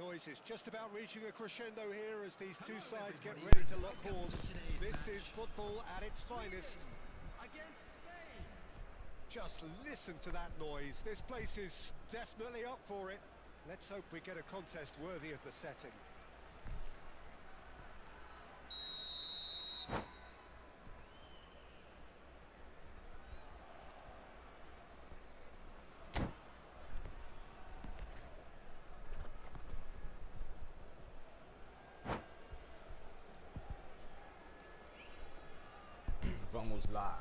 noise is just about reaching a crescendo here as these two sides get ready to lock horns. This is football at its finest. Just listen to that noise. This place is definitely up for it. Let's hope we get a contest worthy of the setting. Vamos lá.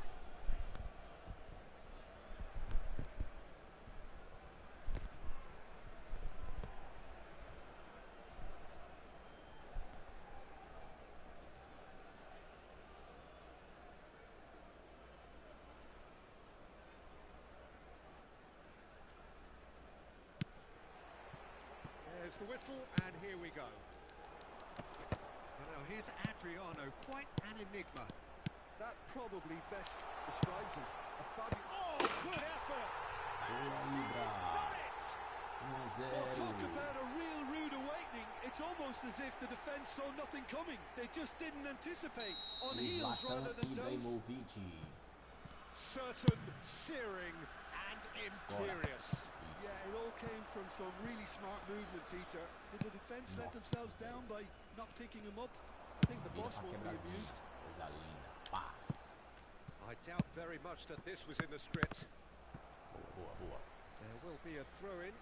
There's the whistle, and here we go. Now here's Adriano, quite an enigma. That probably best describes him. A fabulous... Oh, good effort! And he's done it! Well, talk about a real rude awakening. It's almost as if the defence saw nothing coming. They just didn't anticipate. On heels rather than toes. Certain, searing, and imperious. Yeah, it all came from some really smart movement, Peter. Did the defence let themselves down by not picking him up? I think the boss won't be amused. I doubt very much that this was in the script. There will be a throw-in.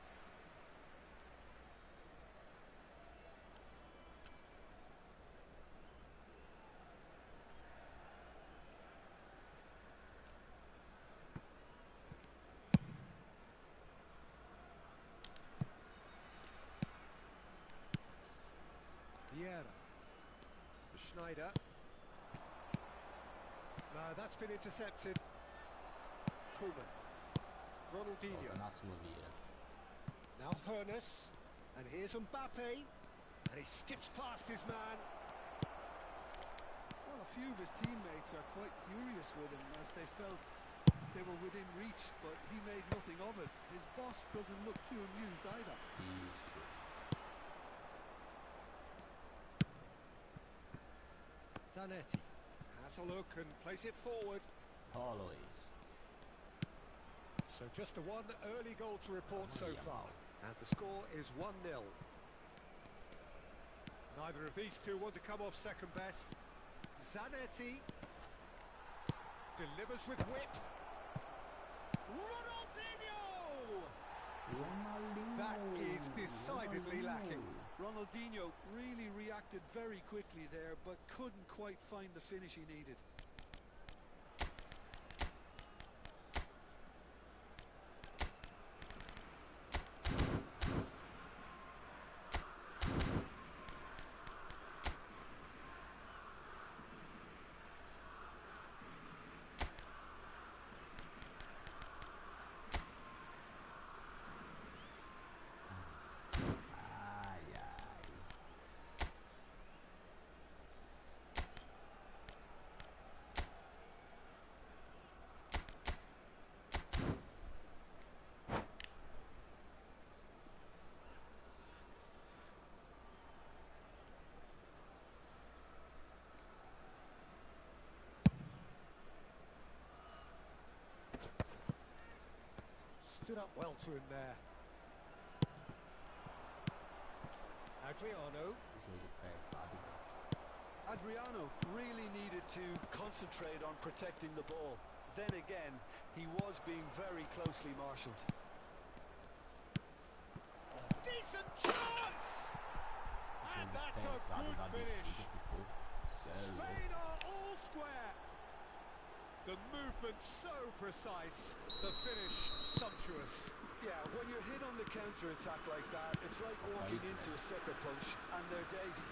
Vieira. Schneider. No, that's been intercepted. Koeman. Ronaldinho. Now Hernes. And here's Mbappe. And he skips past his man. Well, a few of his teammates are quite furious with him as they felt they were within reach, but he made nothing of it. His boss doesn't look too amused either. Zanetti has a look and plays it forward. Always. So just the one early goal to report so far. And the score is 1-0. Neither of these two want to come off second best. Zanetti delivers with whip. Ronaldinho! That is decidedly lacking. Ronaldinho really reacted very quickly there, but couldn't quite find the finish he needed. Stood up well to him there. Adriano. Adriano really needed to concentrate on protecting the ball. Then again, he was being very closely marshalled. Decent chance! And that's a good finish. Spain are all square. The movement so precise, the finish sumptuous. Yeah, when you're hit on the counter-attack like that, it's like walking into a sucker punch and they're dazed.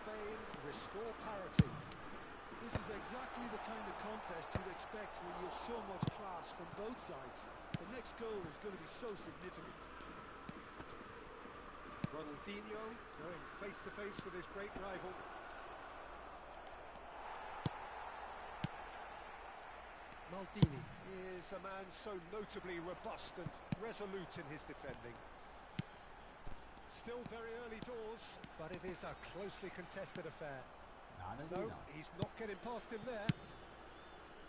Spain restore parity. This is exactly the kind of contest you'd expect when you have so much class from both sides. The next goal is going to be so significant. Ronaldinho going face-to-face with his great rival. Maldini is a man so notably robust and resolute in his defending. Still very early doors, but it is a closely contested affair. Nada de No, não. he's not getting past him there.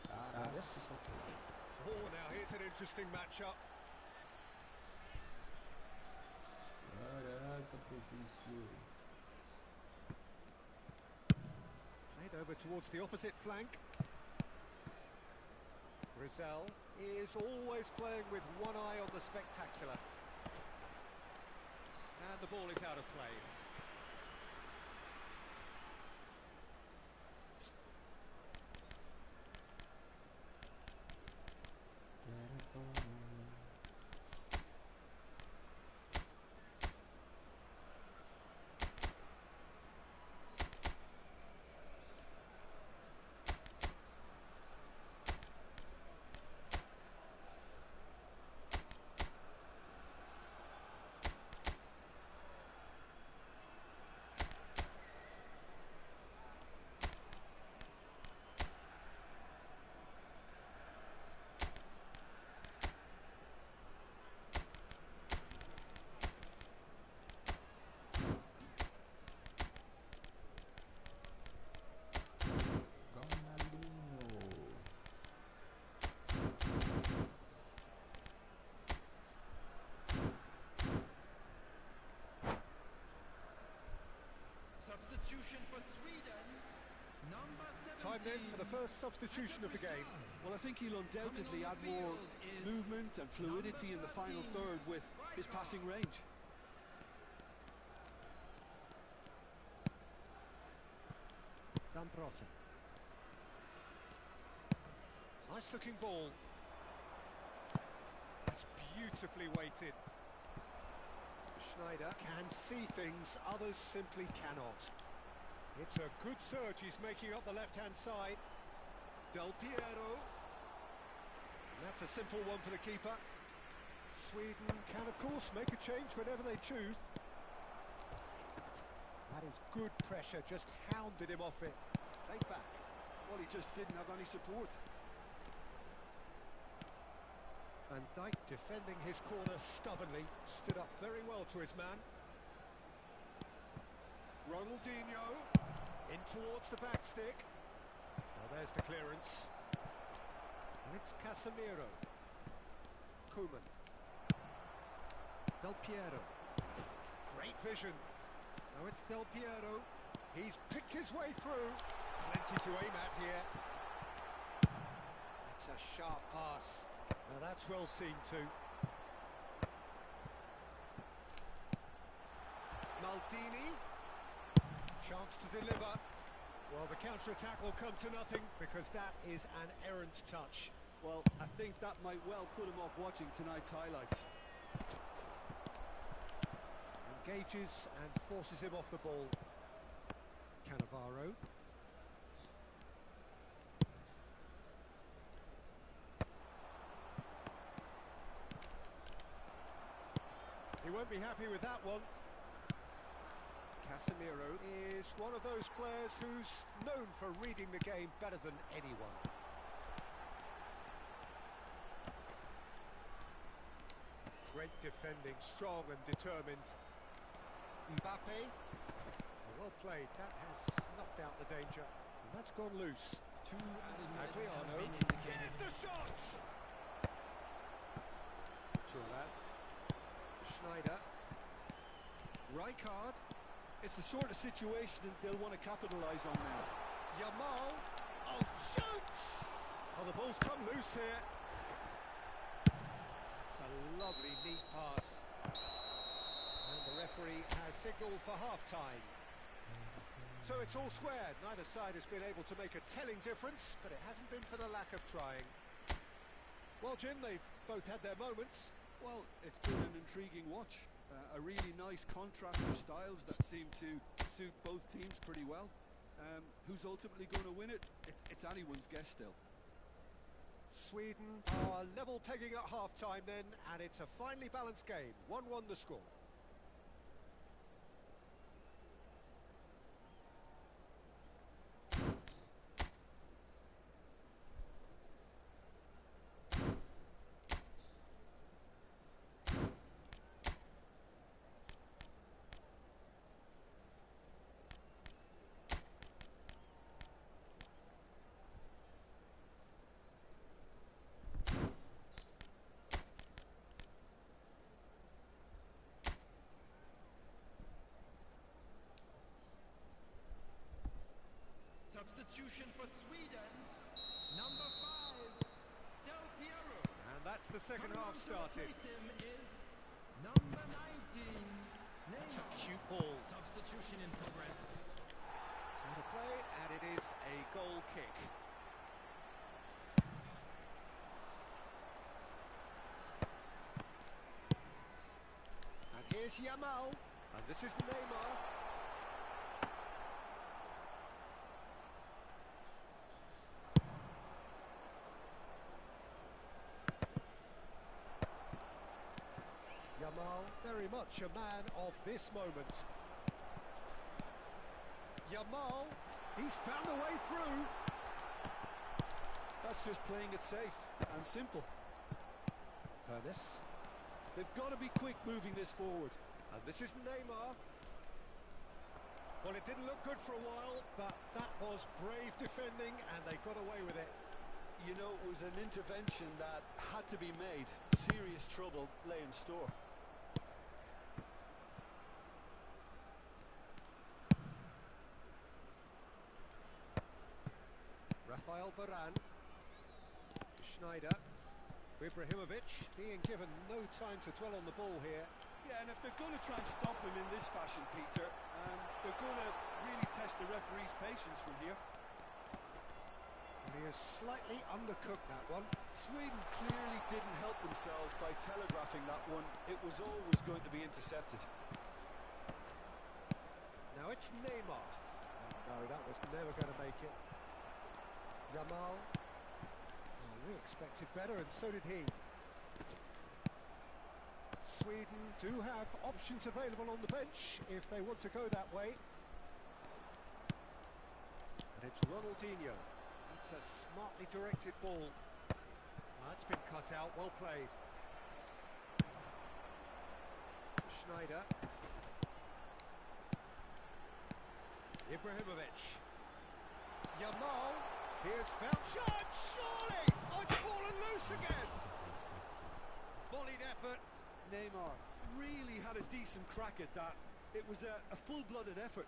Caraca, Yes. que passou. Oh, now here's an interesting matchup. Caraca, propício. Played over towards the opposite flank. Brazil is always playing with one eye on the spectacular. And the ball is out of play. Substitution for Sweden. Number 17. Time then for the first substitution of the game. Well, I think he'll undoubtedly add more movement and fluidity in the final third with his passing range. Zambrota. Nice looking ball. That's beautifully weighted. Schneider can see things others simply cannot. It's a good surge he's making up the left-hand side. Del Piero. And that's a simple one for the keeper. Sweden can, of course, make a change whenever they choose. That is good pressure, just hounded him off it. Played back. Well, he just didn't have any support. Van Dijk defending his corner stubbornly, stood up very well to his man. Ronaldinho in towards the back stick. Well, there's the clearance. And it's Casemiro. Koeman. Del Piero. Great vision. Now it's Del Piero. He's picked his way through. Plenty to aim at here. That's a sharp pass. Now that's well seen too. Maldini. Chance to deliver. Well, the counter-attack will come to nothing because that is an errant touch. Well, I think that might well put him off watching tonight's highlights. Engages and forces him off the ball. Cannavaro. He won't be happy with that one. Casemiro is one of those players who's known for reading the game better than anyone. Great defending, strong and determined. Mbappe. Well played, that has snuffed out the danger. And that's gone loose. Two added minutes has Adriano. been indicated. Here's the shot! Thuram. Schneider. Rijkaard. It's the sort of situation that they'll want to capitalise on now. Yamal. Oh, shoots! Oh, the ball's come loose here. That's a lovely, neat pass. And the referee has signalled for half-time. So it's all squared. Neither side has been able to make a telling difference, but it hasn't been for the lack of trying. Well, Jim, they've both had their moments. Well, it's been an intriguing watch. A really nice contrast of styles that seem to suit both teams pretty well. Who's ultimately going to win it? It's anyone's guess still. Sweden are level pegging at half-time then, and it's a finely balanced game. 1-1 the score. Substitution for Sweden. Number 5, Del Piero. And that's the second Coming half on to started. replace him is number 19, It's a Neymar. cute ball. Substitution in progress. It's out of play, and it is a goal kick. And here's Yamal, and this is Neymar. Yamal, very much a man of this moment. Yamal, he's found a way through. That's just playing it safe and simple. Ernest, They've got to be quick moving this forward. and this is Neymar. Well, it didn't look good for a while, but that was brave defending, and they got away with it. You know, it was an intervention that had to be made. Serious trouble lay in store. Rafael Varane, Schneider, Ibrahimovic being given no time to dwell on the ball here. Yeah, and if they're going to try and stop him in this fashion, Peter, they're going to really test the referee's patience from here. And he has slightly undercooked that one. Sweden clearly didn't help themselves by telegraphing that one. It was always going to be intercepted. Now it's Neymar. Oh, no, that was never going to make it. Yamal. Oh, we expected better, and so did he. Sweden do have options available on the bench if they want to go that way. And it's Ronaldinho. It's a smartly directed ball. That's been cut out, well played. Schneider. Ibrahimovic. Yamal. Here's found shot, surely! Oh, it's fallen loose again! Volleyed effort. Neymar really had a decent crack at that. It was a full-blooded effort.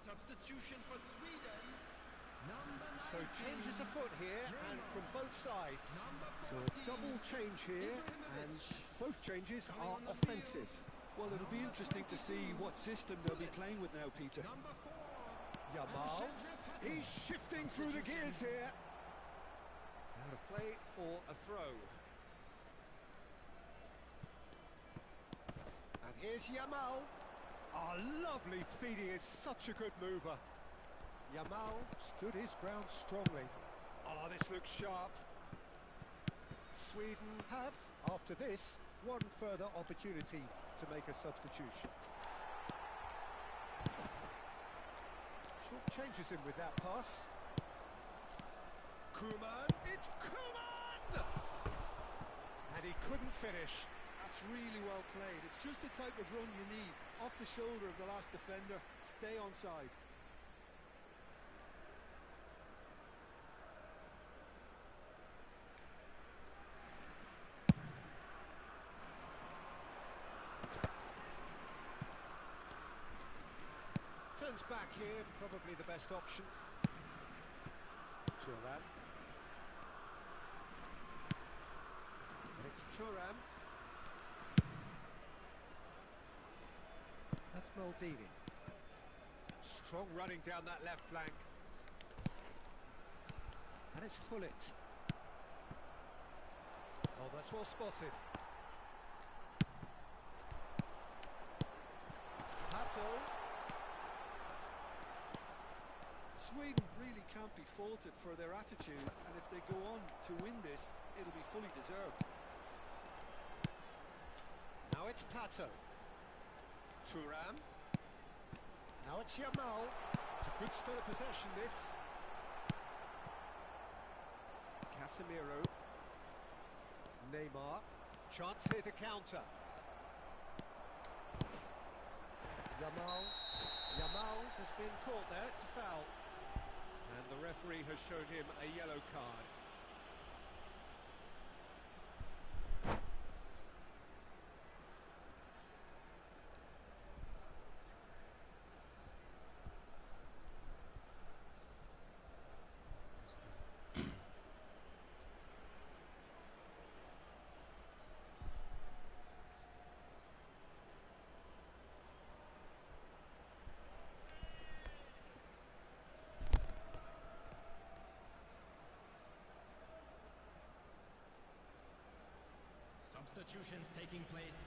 Substitution for Sweden. Number 19. So changes afoot here, and from both sides. So a double change here, and both changes are offensive. Well, it'll be interesting to see what system they'll be playing with now, Peter. Number 4. Yamal, he's shifting through the gears here. Out of play for a throw. And here's Yamal. Oh, lovely feed, he is such a good mover. Yamal stood his ground strongly. Oh, this looks sharp. Sweden have, after this, one further opportunity to make a substitution. Short changes him with that pass. Koeman, it's Koeman! And he couldn't finish. That's really well played. It's just the type of run you need. Off the shoulder of the last defender. Stay onside. Turns back here, probably the best option. Thuram. And it's Thuram. That's Maldini. Strong running down that left flank. And it's Hullet. Oh, that's well spotted. Pato. Sweden really can't be faulted for their attitude, and if they go on to win this, it'll be fully deserved. Now it's Pato. Thuram. Now it's Yamal. It's a good spell of possession, this. Casemiro. Neymar. Chance here to counter. Yamal has been caught there, it's a foul. And the referee has shown him a yellow card. Substitutions taking place.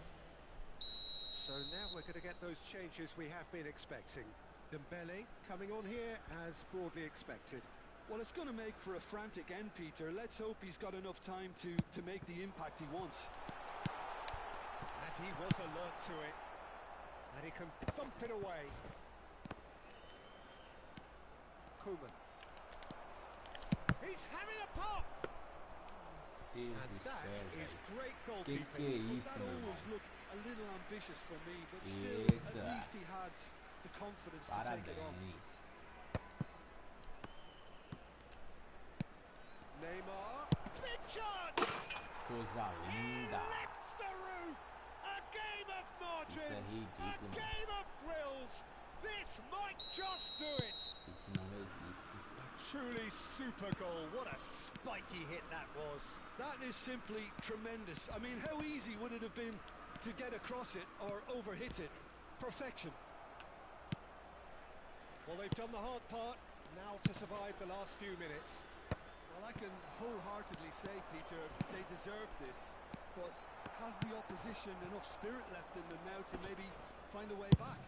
So now we're going to get those changes we have been expecting. Dembele coming on here as broadly expected. Well, it's going to make for a frantic end, Peter. Let's hope he's got enough time to make the impact he wants. And he was alert to it. And he can thump it away. Koeman. He's having a pop! Deus And do that céu, is velho. great Que goalkeeping. é Well, isso, that meu always irmão? looked a little ambitious for me, but still, Yes, at least he had the confidence to take it on. Parabéns. Neymar. Big chance! Coisa He linda. lifts the roof! A game of margins! Isso é A ridículo. game of thrills! This might just do it! Isso não existe. Truly super goal. What a spiky hit that was. That is simply tremendous. I mean, how easy would it have been to get across it or overhit it? Perfection. Well, they've done the hard part. Now to survive the last few minutes. Well, I can wholeheartedly say, Peter, they deserve this. But has the opposition enough spirit left in them now to maybe find a way back?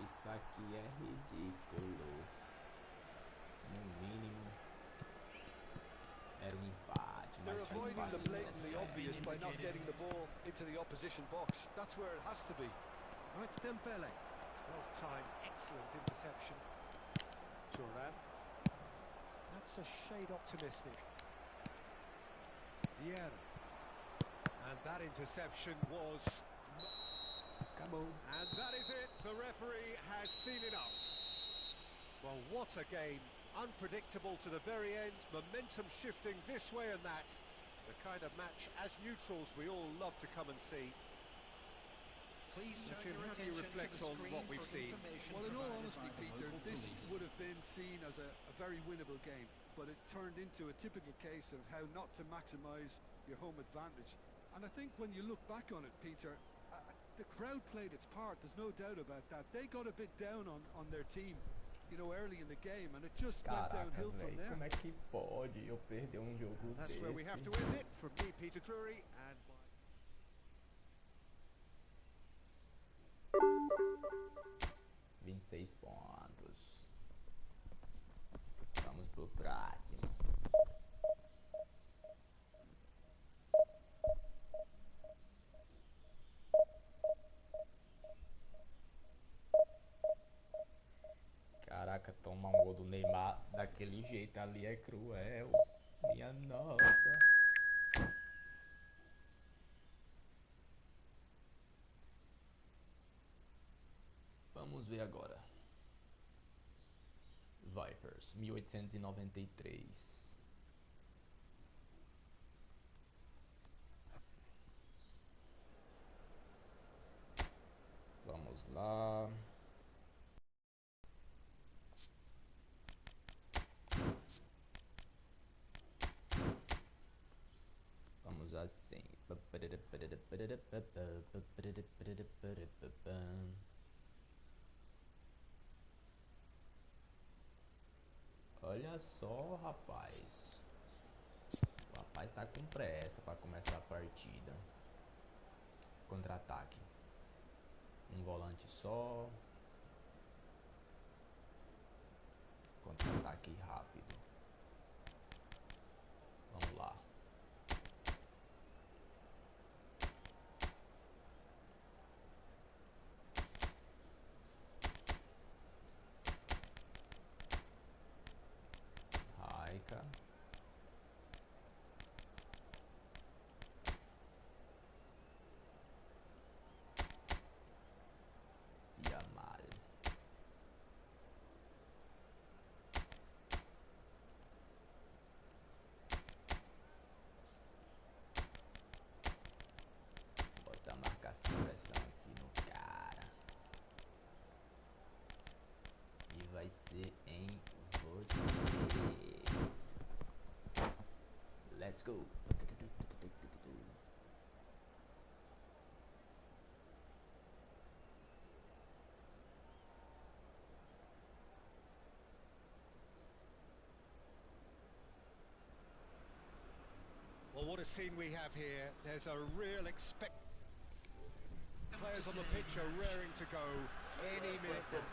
Isso aqui é ridículo. No mínimo, era um empate, They're mas faz avoiding parte the da blatantly série. obvious by not getting the ball into the opposition box. That's where it has to be. Oh, it's Dembele. Well-timed, excellent interception. Thuram. That's a shade optimistic. Vieira. And that interception was... Acabou. And that is it. The referee has seen enough. Well, what a game. Unpredictable to the very end. Momentum shifting this way and that. The kind of match, as neutrals, we all love to come and see. Please Jim, turn your how do you attention reflect to the on screen what we've for seen? information Well, in all provided honesty, by the Peter, local this police. would have been seen as a very winnable game, but it turned into a typical case of how not to maximise your home advantage. And I think when you look back on it, Peter, the crowd played its part, there's no doubt about that. They got a bit down on their team, you know, early in the game, and it just went Caraca, downhill from velho, there. como é que pode eu perder um jogo That's desse? where we have to end it. From me, Peter Drury, and... 26 pontos. Vamos pro próximo. Caraca, tomar um gol do Neymar daquele jeito ali é cruel. Minha nossa. Vamos ver agora. Vipers, 1893. Vamos lá. Vamos assim. Olha só, rapaz. rapaz tá com pressa pra começar a partida. Contra-ataque. Um volante só. Contra-ataque rápido. Vamos lá. Raika. Yamal. Bota a marcação, pressão aqui no cara. E vai ser em você. Let's go. Well, what a scene we have here. There's a real players on the pitch are raring to go any minute now.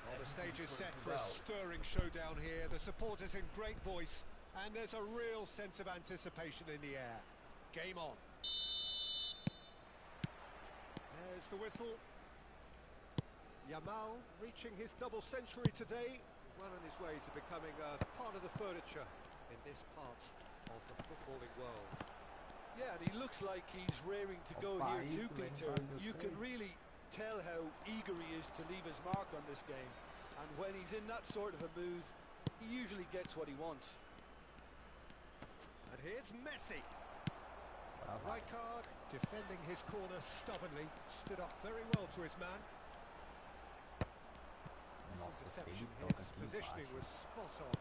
Well, the stage is set for a stirring showdown here. The supporters in great voice, and there's a real sense of anticipation in the air. Game on. There's the whistle. Yamal reaching his double century today, well on his way to becoming a part of the furniture in this part of the footballing world. Yeah, and he looks like he's raring to go here too, Peter. You can really tell how eager he is to leave his mark on this game. And when he's in that sort of a mood, he usually gets what he wants. And here's Messi. Rijkaard defending his corner stubbornly, stood up very well to his man. Nossa, se ele His toca aqui positioning embaixo. was spot on.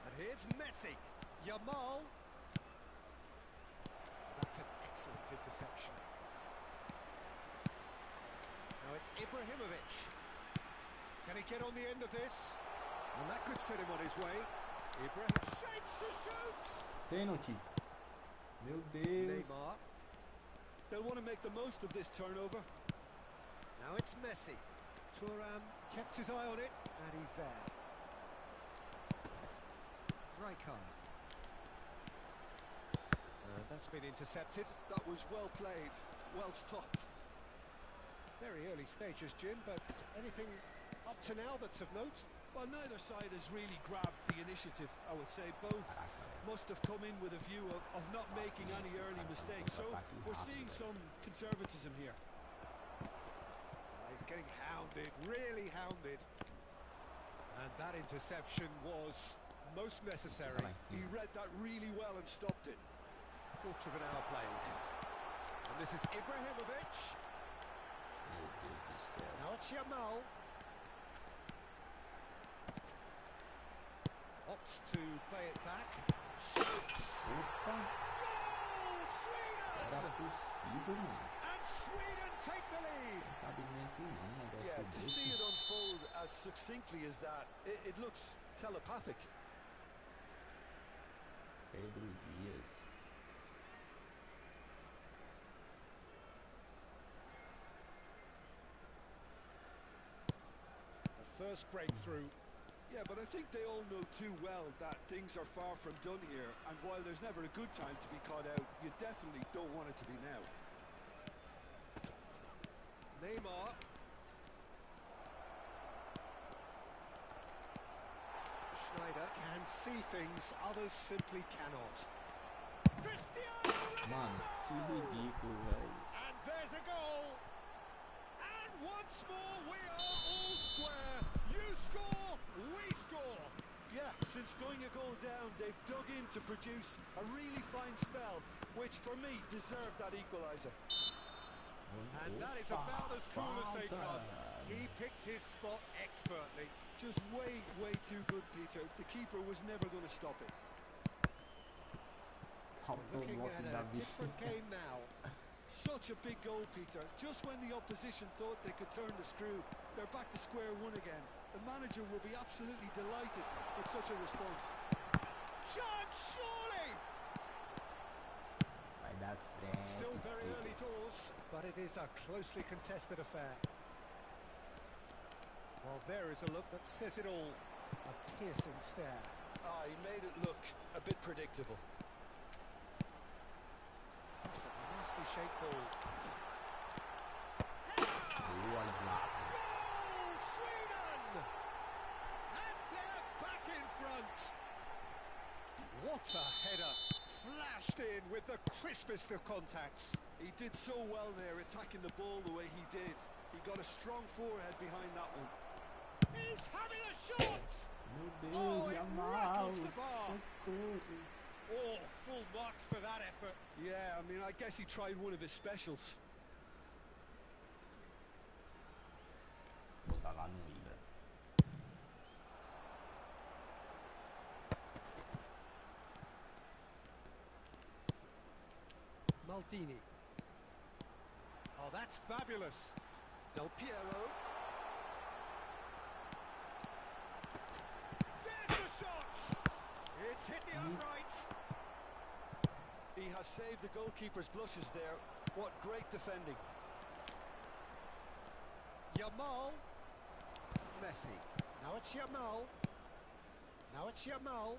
And here's Messi. Yamal. That's an excellent interception. Now it's Ibrahimovic. Can he get on the end of this? And that could set him on his way. Ibrahim shapes to shoot. Pênalti. Meu Deus. Neymar. They'll want to make the most of this turnover. Now it's Messi. Thuram kept his eye on it, and he's there. Rijkaard. That's been intercepted. That was well played, well stopped. Very early stages, Jim, but anything up to now that's of note? Well, neither side has really grabbed the initiative, I would say. Both must have come in with a view of not making any early mistakes. So we're seeing some conservatism here. He's getting hounded, really hounded. And that interception was most necessary. He read that really well and stopped it. Quarter of an hour played. And this is Ibrahimovic. Meu Deus do céu. Now it's Yamal. Opts to play it back. Shoots. Opa, Goal! Sweden! era possível, mano. And Sweden take the lead. Cabimento nenhum, um negócio Yeah, to desse. see it unfold as succinctly as that, it looks telepathic. Pedro Dias. The first breakthrough. Yeah, but I think they all know too well that things are far from done here, and while there's never a good time to be caught out, you definitely don't want it to be now. Neymar. Schneider can see things others simply cannot. Cristiano Mano, que Ronaldo! ridículo, velho. And there's a goal. And once more we are all square. You score, we score. Yeah, since going a goal down, they've dug in to produce a really fine spell, which for me deserved that equaliser. And that is about as cool as they Falta. come. He picked his spot expertly. Just way, way too good, Peter. The keeper was never going to stop it. Faltou o Looking bloco at da a different bexiga. game now. Such a big goal, Peter. Just when the opposition thought they could turn the screw, they're back to square one again. The manager will be absolutely delighted with such a response. Chance, surely! Sai da frente, Still very filho. early doors, but it is a closely contested affair. Well, there is a look that says it all. A piercing stare. Ah, he made it look a bit predictable. That's a nicely shaped ball. Boa, Zlatan. Goal, Sweden! And they're back in front. What a header. Flashed in with the crispest of contacts. He did so well there, attacking the ball the way he did. He got a strong forehead behind that one. He's having a shot! Meu Deus, Oh, it Yamal. rattles the bar. Socorro. Oh, full marks for that effort. Yeah, I mean, I guess he tried one of his specials. Botar lá no Ibra. Maldini. Oh, that's fabulous. Del Piero. There's the shot! It's hit the uprights. He has saved the goalkeeper's blushes there. What great defending. Yamal. Messi. Now it's Yamal. Now it's Yamal.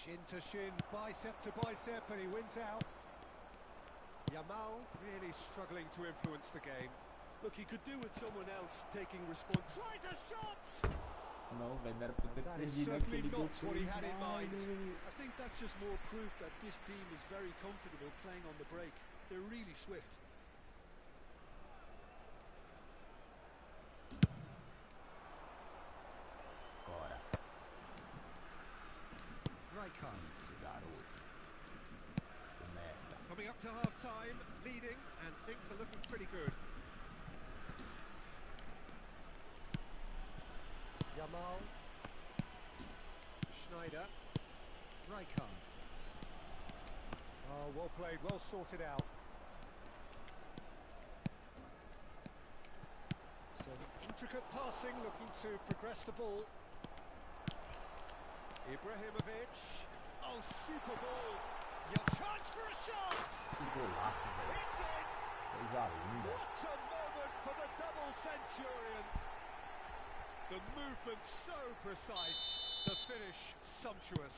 Shin to shin, bicep to bicep, and he wins out. Yamal really struggling to influence the game. Look, he could do with someone else taking response. Tries a shot! Não, velho, era pra ter That is perdido certainly aquele gol. not what he had in mind. I think that's just more proof that this team is very comfortable playing on the break. They're really swift. Agora. Rijkaard. Isso, garoto. Começa. Coming up to half-time, leading, and things are looking pretty good. Yamal. Schneider. Rijkaard. Oh, well played, well sorted out. Some intricate passing, looking to progress the ball. Ibrahimovic. Oh, super ball. Your chance for a shot. Que golaço, velho. It's in. Coisa linda. What a moment for the double centurion. The movement so precise. The finish sumptuous.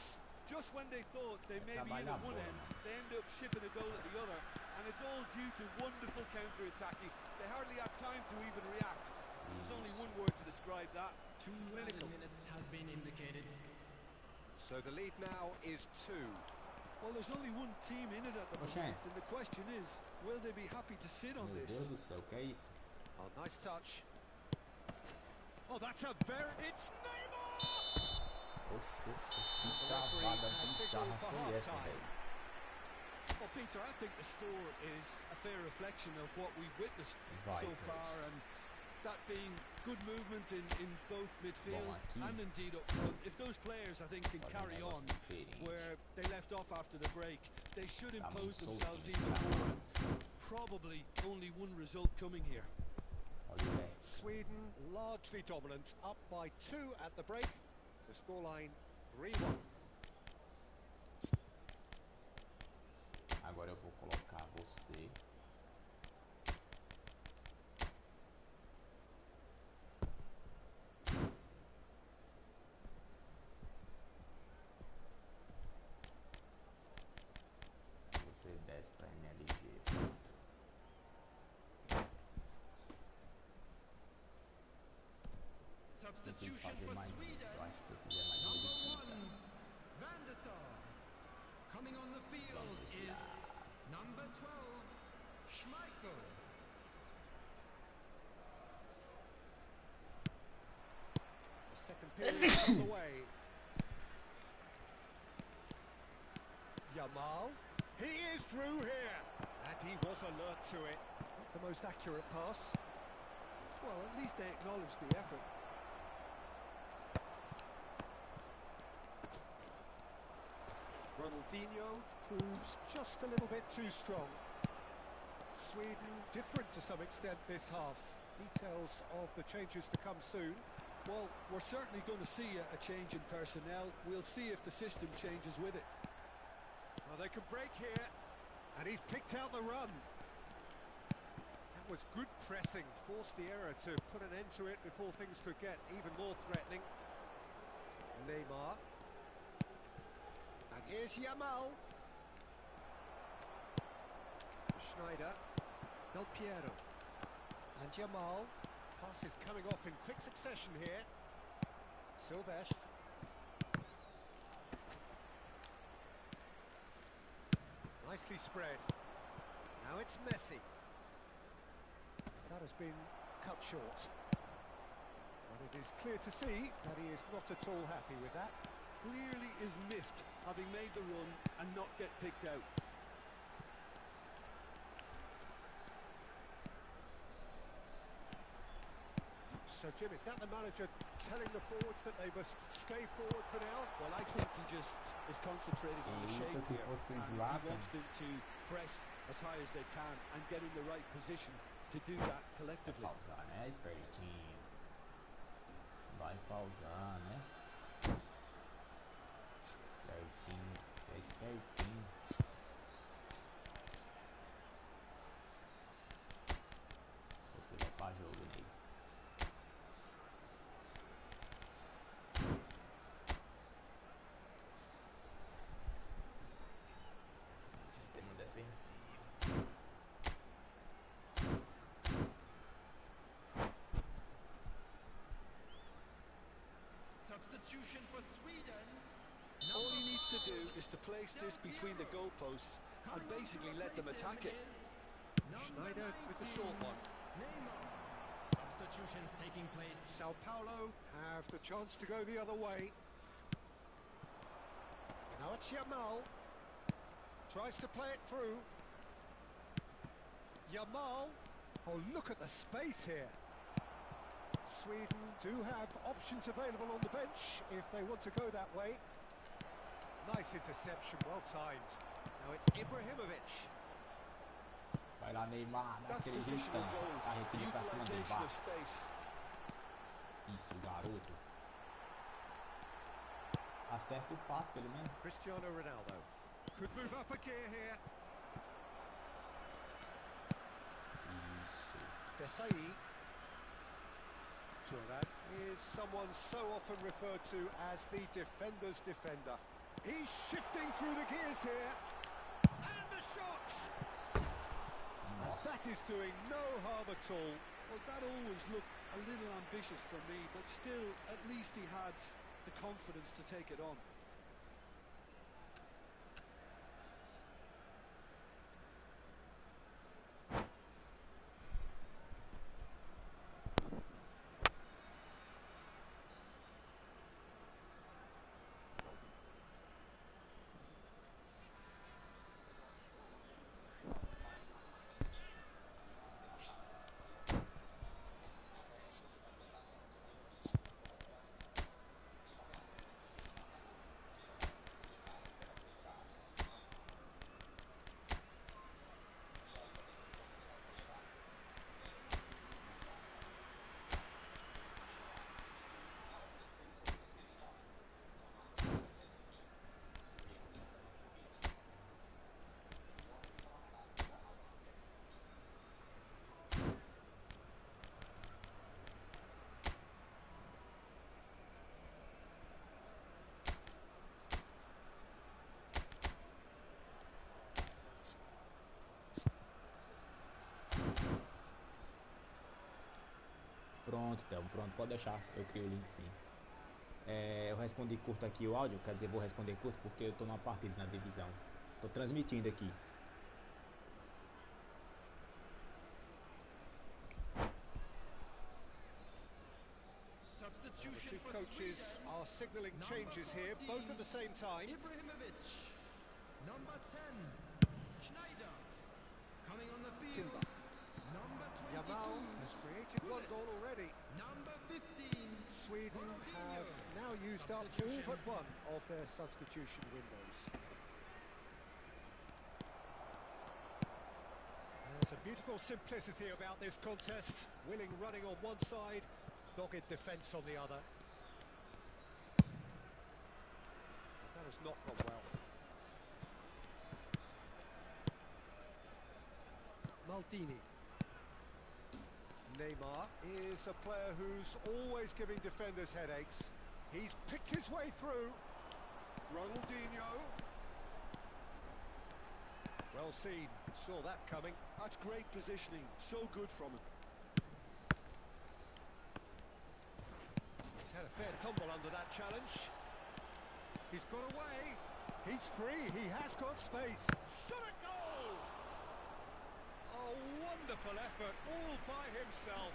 Just when they thought they may be in at one end, they end up shipping a goal at the other, and it's all due to wonderful counter-attacking. They hardly had time to even react. There's only one word to describe that: 2 clinical. minutes has been indicated. So the lead now is 2. Well, there's only one team in it at the Oxê. moment, and the question is, will they be happy to sit on Meu this? Deus do céu, que é isso? Oh, nice touch. Oh, that's a very... It's Neymar! Oxe, que travada bizarra foi essa, velho? Well, Peter, I think the score is a fair reflection of what we've witnessed so far, and that being good movement in both midfield aqui. and indeed up front. If those players, I think, can Faz carry on diferente. where they left off after the break, they should Tá impose muito themselves soltinho, even cara. more. Probably only one result coming here. Olha o velho. Sweden largely dominant, up by 2 at the break. The scoreline 3-1. Agora eu vou colocar você. Você desce pra MLG. Preciso Substitution fazer for mais um. Sweden. Eu acho que se eu fizer mais um, ele Number 1, quita. Van der Sar. Coming on the field Vamos is lá. number 12, Schmeichel. The second period is on the way. Yamal. He is through here. And he was alert to it. Not the most accurate pass. Well, at least they acknowledge the effort. Ronaldinho proves just a little bit too strong. Sweden different to some extent this half. Details of the changes to come soon. Well, we're certainly going to see a change in personnel. We'll see if the system changes with it. Well, they can break here, and he's picked out the run. That was good pressing, forced the error to put an end to it before things could get even more threatening. Neymar. And here's Yamal. Schneider. Del Piero. And Yamal. Pass is coming off in quick succession here. Silvestre. Nicely spread. Now it's Messi. That has been cut short. But it is clear to see that he is not at all happy with that. Clearly is miffed, having made the run and not get picked out. So, Jim, is that the manager telling the forwards that they must stay forward for now? Well, I think he just is concentrating on the shape here. And he wants them to press as high as they can and get in the right position to do that collectively. Pausar, né? Espertinho. Vai pausar, né? Espertinho. Você é espertinho. Você vai pra jogo, Ney. Sistema defensivo. Substitution for Sweden. All he needs to do is to place this between the goalposts and basically let them attack it. Schneider with the short one. Neymar. Substitutions taking place. Sao Paulo have the chance to go the other way. Now it's Yamal. Tries to play it through. Yamal. Oh, look at the space here. Sweden do have options available on the bench if they want to go that way. Nice interception, well timed. Now it's Ibrahimovic. Vai lá, Neymar, dá That's aquele positional jeitão. goals. Carretinha pra cima dele, Utilization vá. of space. Isso, garoto. Acerta o passe, pelo menos. Cristiano Ronaldo. Could move up a gear here. Isso. Desai. Turan is someone so often referred to as the defender's defender. He's shifting through the gears here. And the shot! Nossa. That is doing no harm at all. Well, that always looked a little ambitious for me, but still, at least he had the confidence to take it on. Pronto, Thelmo, pronto, pode deixar, eu crio o link sim. Eu respondi curto aqui o áudio, quer dizer, vou responder curto porque eu tô numa partida na divisão. Tô transmitindo aqui. The two coaches are signalling changes here, both at the same time. Ibrahimovic. Number 10. Schneider. Coming on the field. Timber. Number 22. Yamal has created one goal already. Number 15. Sweden have now used up all but one of their substitution windows. And There's a beautiful simplicity about this contest. Willing running on one side, dogged defence on the other. That has not gone well. Maldini. Neymar is a player who's always giving defenders headaches. He's picked his way through. Ronaldinho. Well seen, saw that coming. That's great positioning, so good from him. He's had a fair tumble under that challenge. He's got away. He's free, he has got space. Shot a goal! A wonderful effort, all by himself.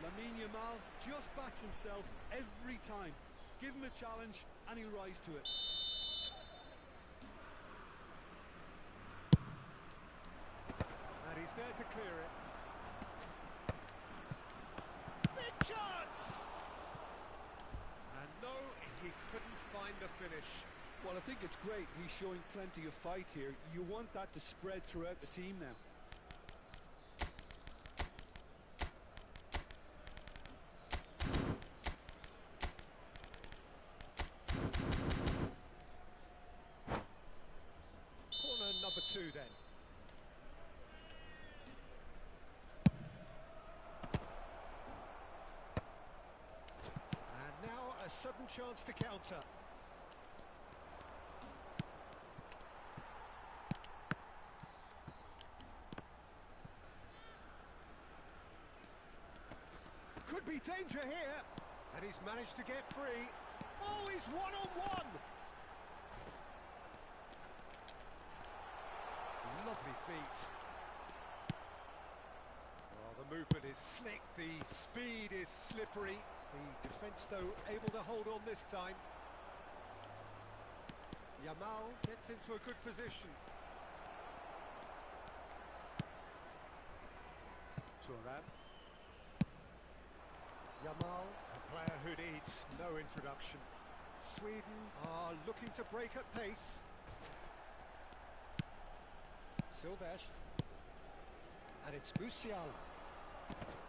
Lamine Yamal just backs himself every time. Give him a challenge and he'll rise to it. And he's there to clear it. Big chance! And no, he couldn't find the finish. Well, I think it's great. He's showing plenty of fight here. You want that to spread throughout the team now. Corner number 2 then. And now a sudden chance to counter. Could be danger here. And he's managed to get free. Oh, he's one-on-one! Lovely feet. Well, the movement is slick, the speed is slippery. The defence, though, able to hold on this time. Yamal gets into a good position. Thuram. Yamal, a player who needs no introduction. Sweden are looking to break at pace. Silvestre. And it's Musiala.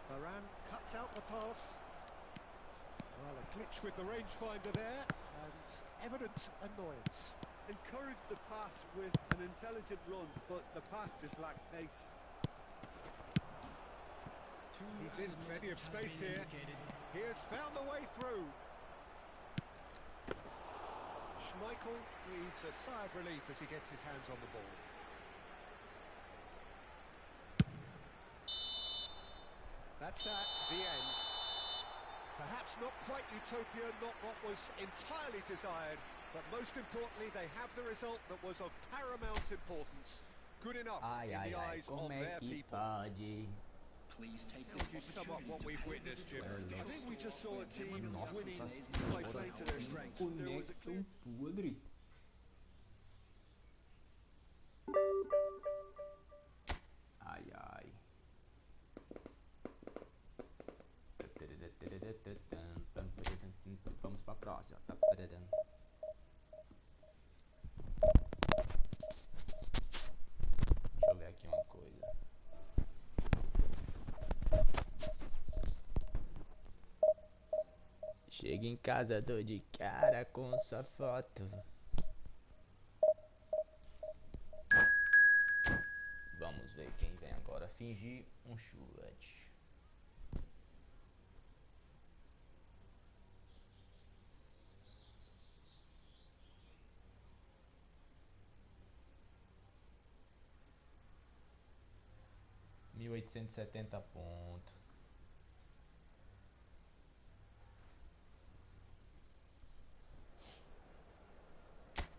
Varane cuts out the pass. Well, a glitch with the rangefinder there, and evident annoyance. Encourage the pass with an intelligent run, but the pass just lacked pace. He's in plenty of space here. He has found the way through. Schmeichel breathes a sigh of relief as he gets his hands on the ball. That's that, the end. Perhaps not quite utopia, not what was entirely desired, but most importantly, they have the result that was of paramount importance. Good enough in the eyes of their people. Please take How would you sum up what we've witnessed, Jim? I think we just saw a team winning by playing to their strengths. There was a clear... Podre. Ai, ai. Vamos pra próxima. Deixa eu ver aqui uma coisa. Chega em casa, dou de cara com sua foto. Vamos ver quem vem agora. Fingir um chute. $1.870 pontos.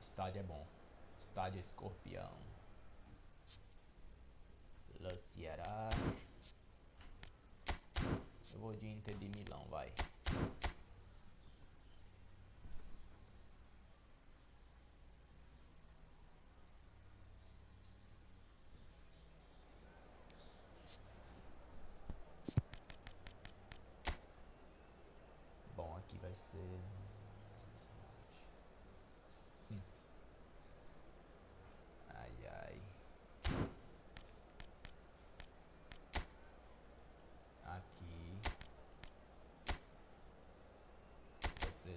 Estádio é bom. Estádio Escorpião. La Ceará. Eu vou de Inter de Milão, vai. Bom, aqui vai ser... Ai, ai.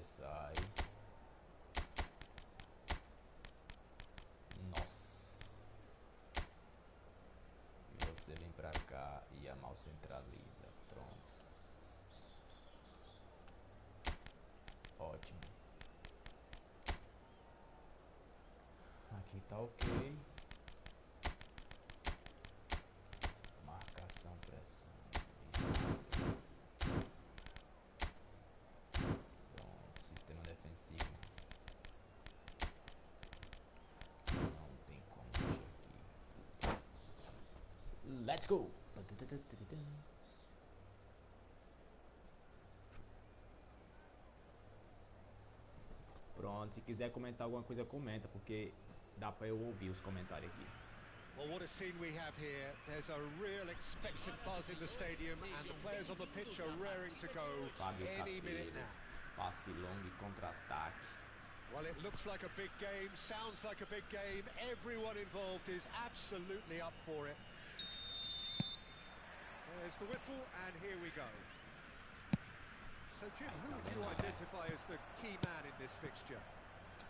sai. Nossa. E você vem pra cá e a mal centraliza. Pronto. Ótimo. Aqui tá ok. Marcação, pressão. Pronto, sistema defensivo. Não tem como mexer aqui. Let's go! Pronto, se quiser comentar alguma coisa, comenta, porque dá pra eu ouvir os comentários aqui. Well, what a scene we have here. There's a real expectant buzz in the stadium, and the players on the pitch are raring to go Fábio any minute Capello, now. passe longo e contra-ataque. Well, it looks like a big game, sounds like a big game. Everyone involved is absolutely up for it. There's the whistle, and here we go. So, Jim, who would you identify as the key man in this fixture?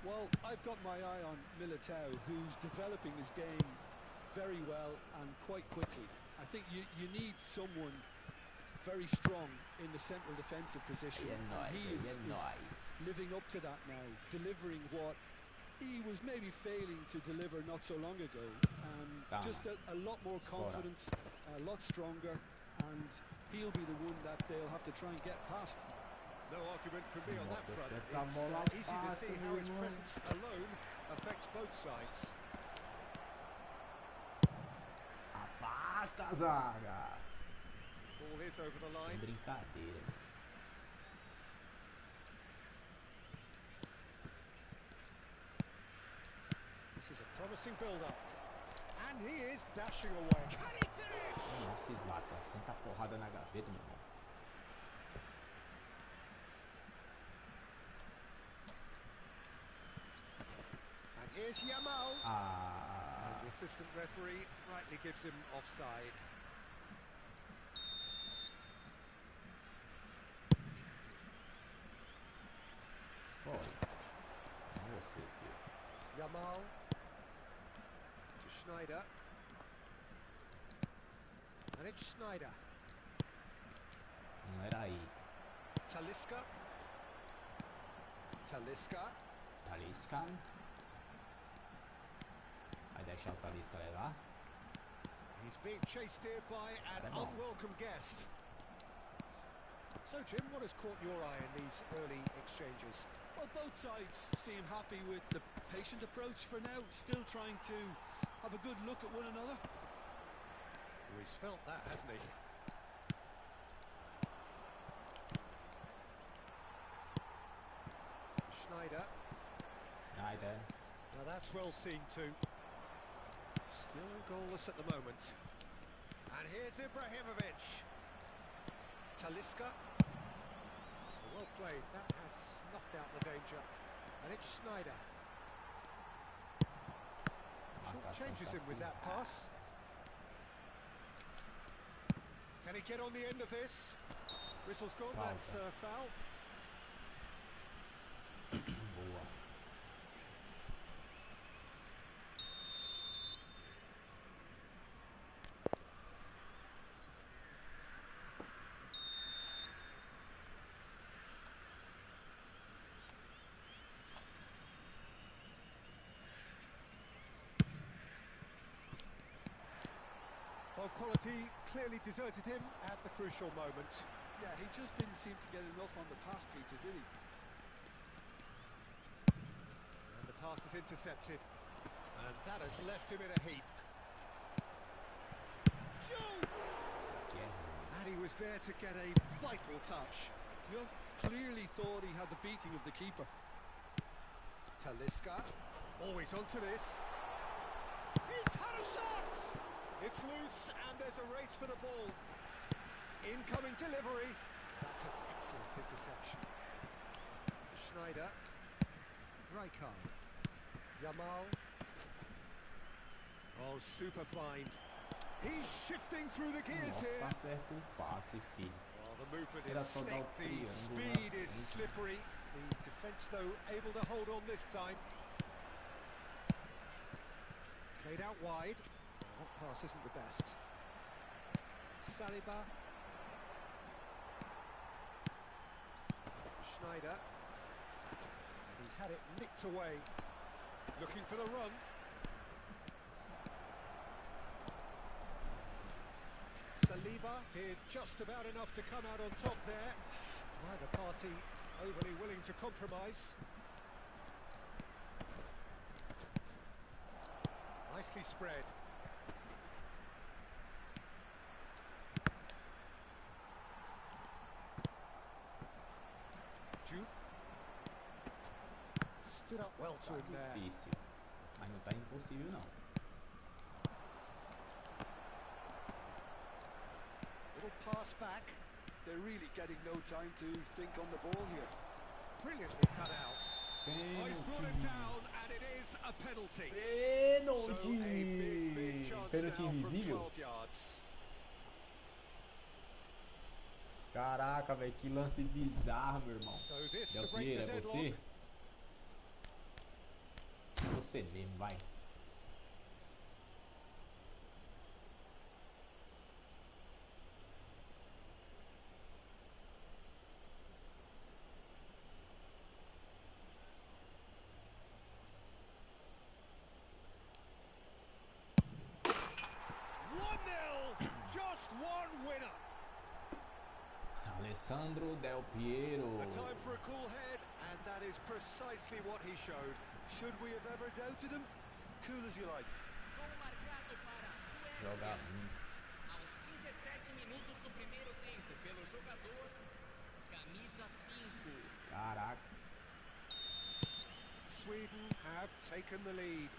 Well, I've got my eye on Militao, who's developing his game very well and quite quickly. I think you need someone very strong in the central defensive position, and he is living up to that now, delivering what he was maybe failing to deliver not so long ago. Just a lot more confidence, a lot stronger, and he'll be the one that they'll have to try and get past. No argument from me on that front. It's easy to see how his presence alone affects both sides. Afasta a zaga! Ball is over the line. Sem brincadeira. This is a promising build-up. And he is dashing away. Can he finish? Nossa, Zlatan, senta a porrada na gaveta, meu irmão. And here's Yamal. And the assistant referee rightly gives him offside. Escolhe. Não você, filho. Yamal to Schneider. And it's Schneider. Não era aí. Talisca. Talisca. Talisca. Vai deixar o Talisca levar? He's being chased here by an unwelcome guest. So, Jim, what has caught your eye in these early exchanges? Well, both sides seem happy with the patient approach for now, still trying to have a good look at one another. Well, he's felt that, hasn't he? Schneider. Schneider. Now that's well seen too. Still goalless at the moment. And here's Ibrahimovic. Talisca. Well played. That has snuffed out the danger. And it's Schneider. Short changes him with that pass. Can he get on the end of this? Whistle's gone. That's foul. Boa. Well, quality clearly deserted him at the crucial moment. Yeah, he just didn't seem to get enough on the pass, Peter, did he? And the pass is intercepted. And that has left him in a heap. Shoot! And he was there to get a vital touch. Duff clearly thought he had the beating of the keeper. Talisca. Oh, he's onto this. He's had a shot! It's loose, and there's a race for the ball. Incoming delivery. That's an excellent interception. Schneider. Rijkaard. Yamal. Oh, super find. He's shifting through the gears here. Acerta o passe, filho. Oh, the movement Era is só dar slick, o the triângulo speed lá. is slippery. The Defence, though, able to hold on this time. Played out wide. That pass isn't the best. Saliba. Schneider. And he's had it nicked away. Looking for the run. Saliba did just about enough to come out on top there. Neither party overly willing to compromise. Nicely spread. Jude. Stood up well to him there. Difícil. Mas não tá impossível não. Little pass back. They're really getting no time to think on the ball here. Brilliantly cut out. Oh, he's brought it down, and it is a penalty. So a big chance Pênalti now from invisível. 12 yards. Caraca, velho, que lance bizarro, meu irmão. So this Del to break Piero, the é deadlock. você? Você mesmo, vai. Just one winner. Alessandro Del Piero. A time for a cool head, and that is precisely what he showed. Should we have ever doubted him? Cool as you like. Gol marcado para a Suécia. Joga muito. Aos 37 minutos do primeiro tempo, pelo jogador, camisa 5. Caraca. Sweden have taken the lead.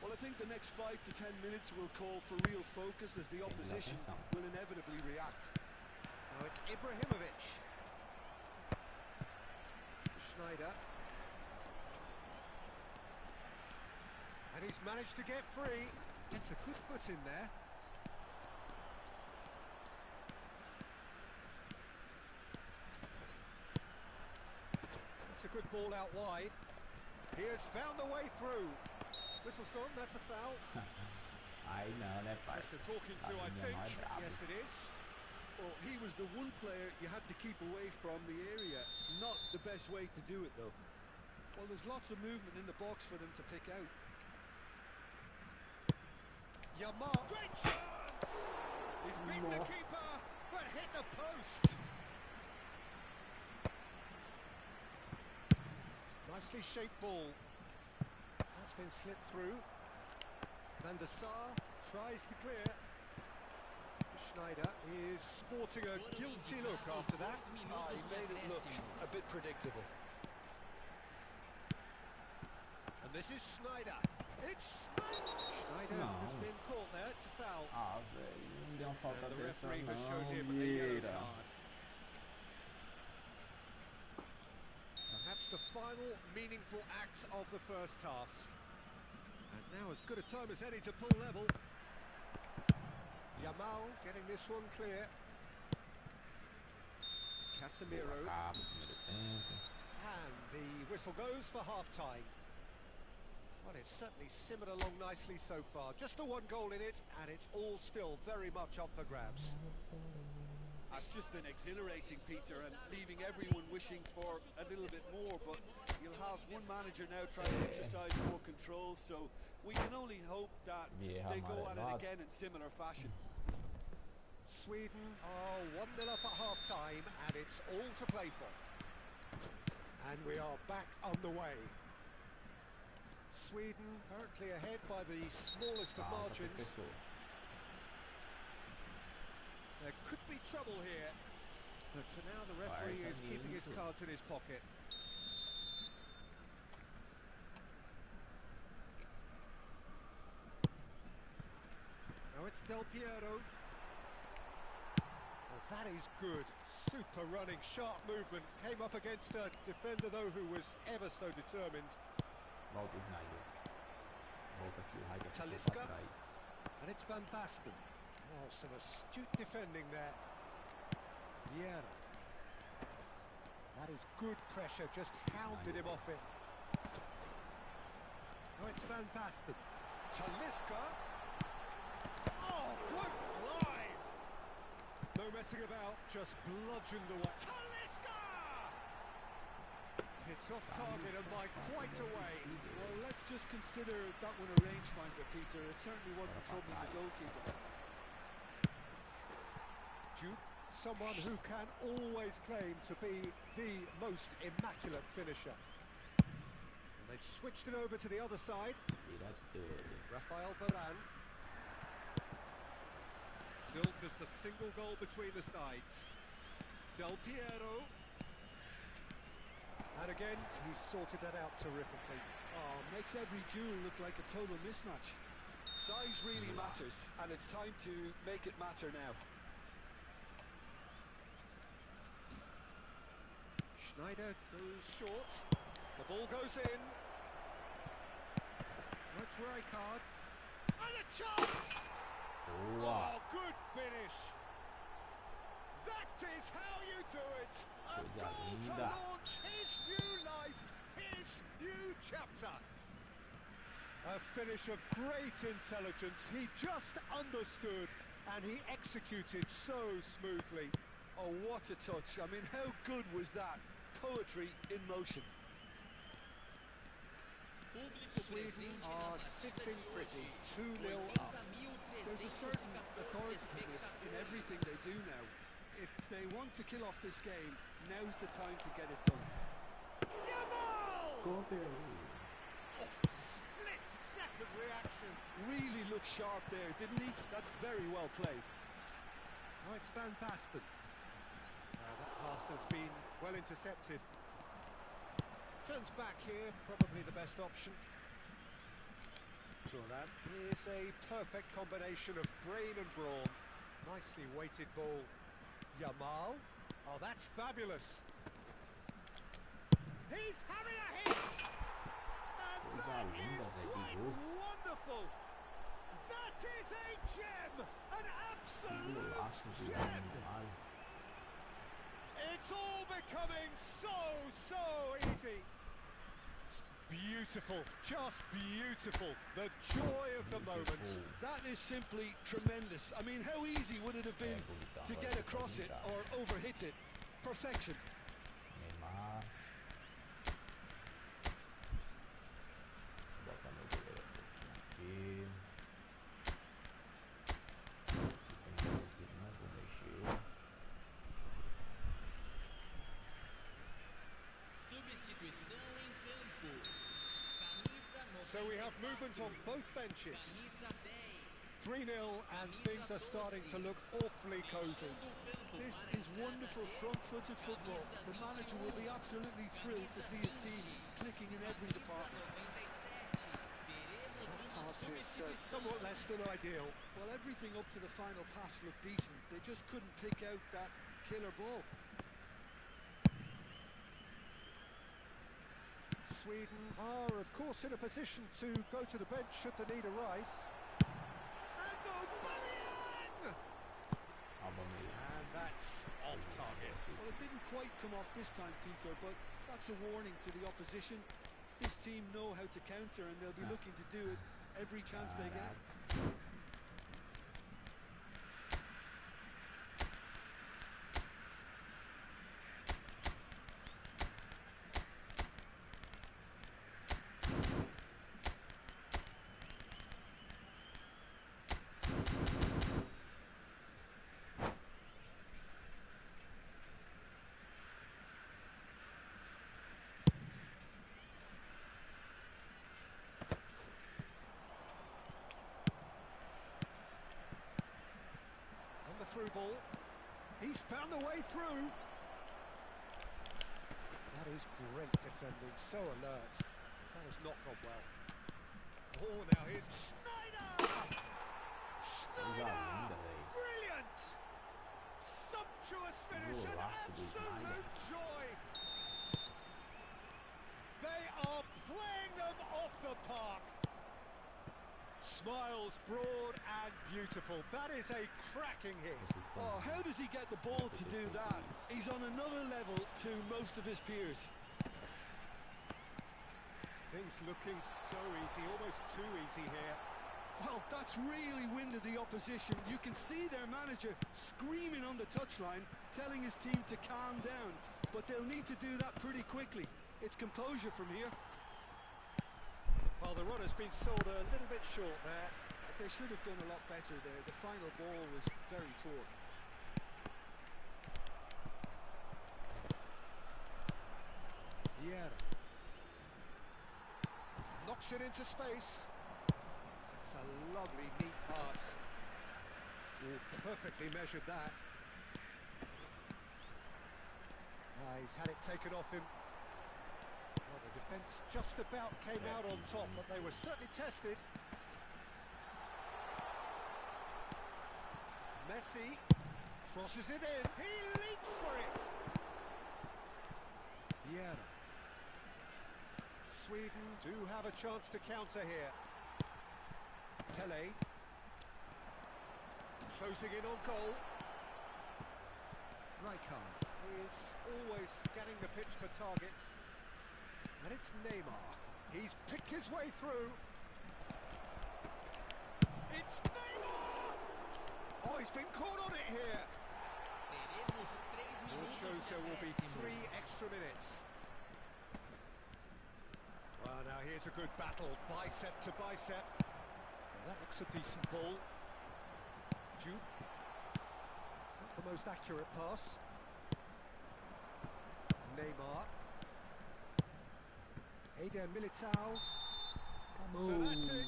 Well, I think the next 5 to 10 minutes will call for real focus as the opposition will inevitably react. Now it's Ibrahimovic. Schneider. And he's managed to get free. Gets a good foot in there. It's a good ball out wide. He has found the way through. Whistle's gone, that's a foul. Aí não, né, Just parça? a talking to, I Minha think. mão é brabo. Yes, it is. Well, he was the one player you had to keep away from the area. Not the best way to do it, though. Well, there's lots of movement in the box for them to pick out. Yamal. Great chance! He's beaten the Nossa. keeper, but hit the post. Nicely shaped ball. That's been slipped through. Van der Sar tries to clear. Schneider is sporting a guilty look after that. He made it look a bit predictable. And this is Schneider. It's Schneider No. has been caught there. It's a foul. Ah, velho, não deu uma falta And the dessa referee has shown não, him a yellow Vieira. card. Perhaps the final meaningful act of the first half. And now as good a time as any to pull level. Yamal getting this one clear. Casemiro. Acaba o primeiro tempo. And the whistle goes for half-time. Well, it's certainly simmered along nicely so far. Just the one goal in it, and it's all still very much up for grabs. It's just been exhilarating, Peter, and leaving everyone wishing for a little bit more, but you'll have one manager now trying to exercise more control, so we can only hope that Vieira they go at it amarelado. again in similar fashion. Sweden are 1-0 up at half-time, and it's all to play for. And we are back underway. Sweden currently ahead by the smallest of Calma, margins. professor. There could be trouble here, but for now the referee is keeping his cards in his pocket. Now it's Del Piero. Well, that is good. Super running, sharp movement. Came up against a defender, though, who was ever so determined. Volta o Snyder. Volta aqui o Raid aqui Talisca. pra trás. And it's Van Basten. Oh, some astute defending there. Vieira. That is good pressure, just hounded him off it. Oh, it's Van Basten. Talisca. Oh, good line. No messing about, just bludgeoned away. Talisca! It's off target and by quite a way. Well, let's just consider that one a rangefinder, Peter. It certainly wasn't troubling the goalkeeper. Duke, someone who can always claim to be the most immaculate finisher. And they've switched it over to the other side. Rafael Varane. Still just a single goal between the sides. Del Piero. And again, he's sorted that out terrifically. Oh, makes every duel look like a total mismatch. Size really matters, and it's time to make it matter now. Schneider goes short. The ball goes in. Much Rijkaard. And a chance! Boa. Oh, good finish. That is how you do it. A Coisa goal to linda. launch his new life, his new chapter. A finish of great intelligence. He just understood and he executed so smoothly. Oh, what a touch. I mean, how good was that? Poetry in motion. Sweden are sitting pretty, 2-0 up. There's a certain authoritativeness in everything they do now. If they want to kill off this game, now's the time to get it done. Yamal! Go there. Oh, split-second reaction. Really looked sharp there, didn't he? That's very well played. Oh, it's Van Basten. That pass has been well intercepted. Turns back here, probably the best option. Turan. Here's a perfect combination of brain and brawn. Nicely weighted ball. Yamal. Oh, that's fabulous. He's having a hit! And that is quite wonderful! That is a gem! An absolute gem! It's all becoming so easy. Beautiful, just beautiful. The joy of the moment. That is simply tremendous. I mean, how easy would it have been to get across it or overhit it? Perfection. Neymar. Bota meu goleiro aqui. Não vou mexer. Substituição em campo. Camisa So we have movement on both benches. Camisa 3-0 10. and things are starting to look awfully cosy. This is wonderful front-footed football. The manager will be absolutely thrilled to see his team clicking in every department. That pass is somewhat less than ideal. Well, everything up to the final pass looked decent. They just couldn't pick out that killer ball. Sweden are, of course, in a position to go to the bench should the need arise. And Aubameyang! And that's off target. Well, it didn't quite come off this time, Peter, but that's a warning to the opposition. This team know how to counter, and they'll be looking to do it every chance they get. Through ball. He's found the way through. That is great defending, so alert. That has not gone well. Oh, now here's Schneider! Schneider! Brilliant! Sumptuous finish and absolute joy. They are playing them off the park. Smiles broad and beautiful. That is a cracking hit. Oh, how does he get the ball to do that? He's on another level to most of his peers. Things looking so easy, almost too easy here. Well, that's really winded the opposition. You can see their manager screaming on the touchline, telling his team to calm down. But they'll need to do that pretty quickly. It's composure from here. Well, the run has been sold a little bit short there. They should have done a lot better there. The final ball was very poor. Vieira knocks it into space. That's a lovely, neat pass. Oh, perfectly measured that. He's had it taken off him. Well, the defence just about came out on top, but they were certainly tested. Messi crosses it in. He leaps for it. Vieira. Sweden do have a chance to counter here. Pele. Closing in on goal. Rijkaard is always scanning the pitch for targets. And it's Neymar. He's picked his way through. It's Neymar! Oh, he's been caught on it here. It shows there will be 3 extra minutes. Well, now here's a good battle, bicep to bicep. Well, that looks a decent ball. Jude. Not the most accurate pass. Neymar. Eder Militao. So that's it.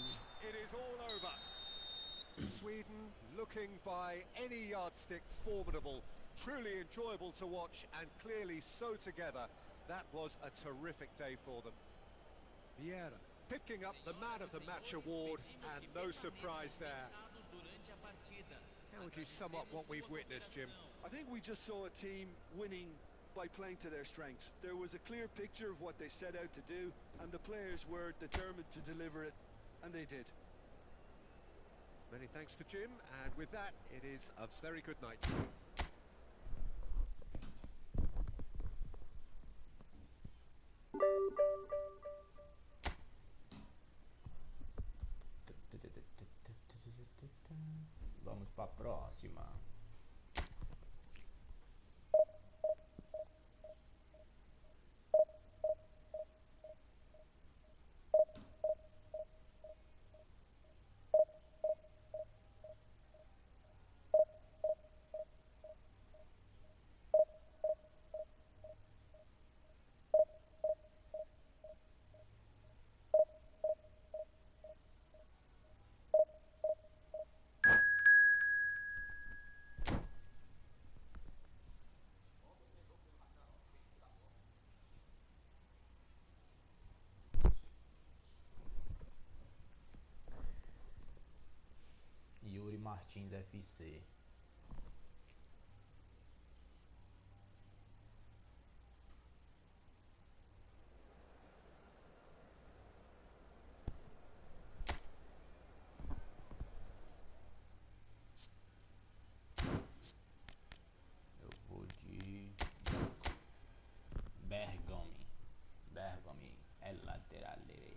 It is all over. Sweden looking by any yardstick formidable. Truly enjoyable to watch and clearly so together. That was a terrific day for them. Vieira picking up the Man of the Match award, and no surprise there. How would you sum up what we've witnessed, Jim? I think we just saw a team winning by playing to their strengths. There was a clear picture of what they set out to do, and the players were determined to deliver it, and they did. Many thanks to Jim, and with that, it is a very good night to you. Vamos para a próxima. Martins FC. Eu vou de Bergami. Bergami é lateral direito.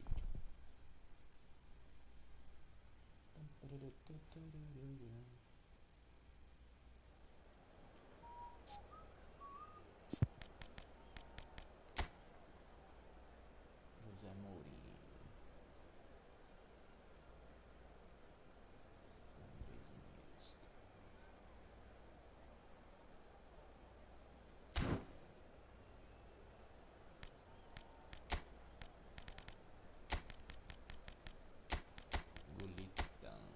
José Mourinho. Golitão.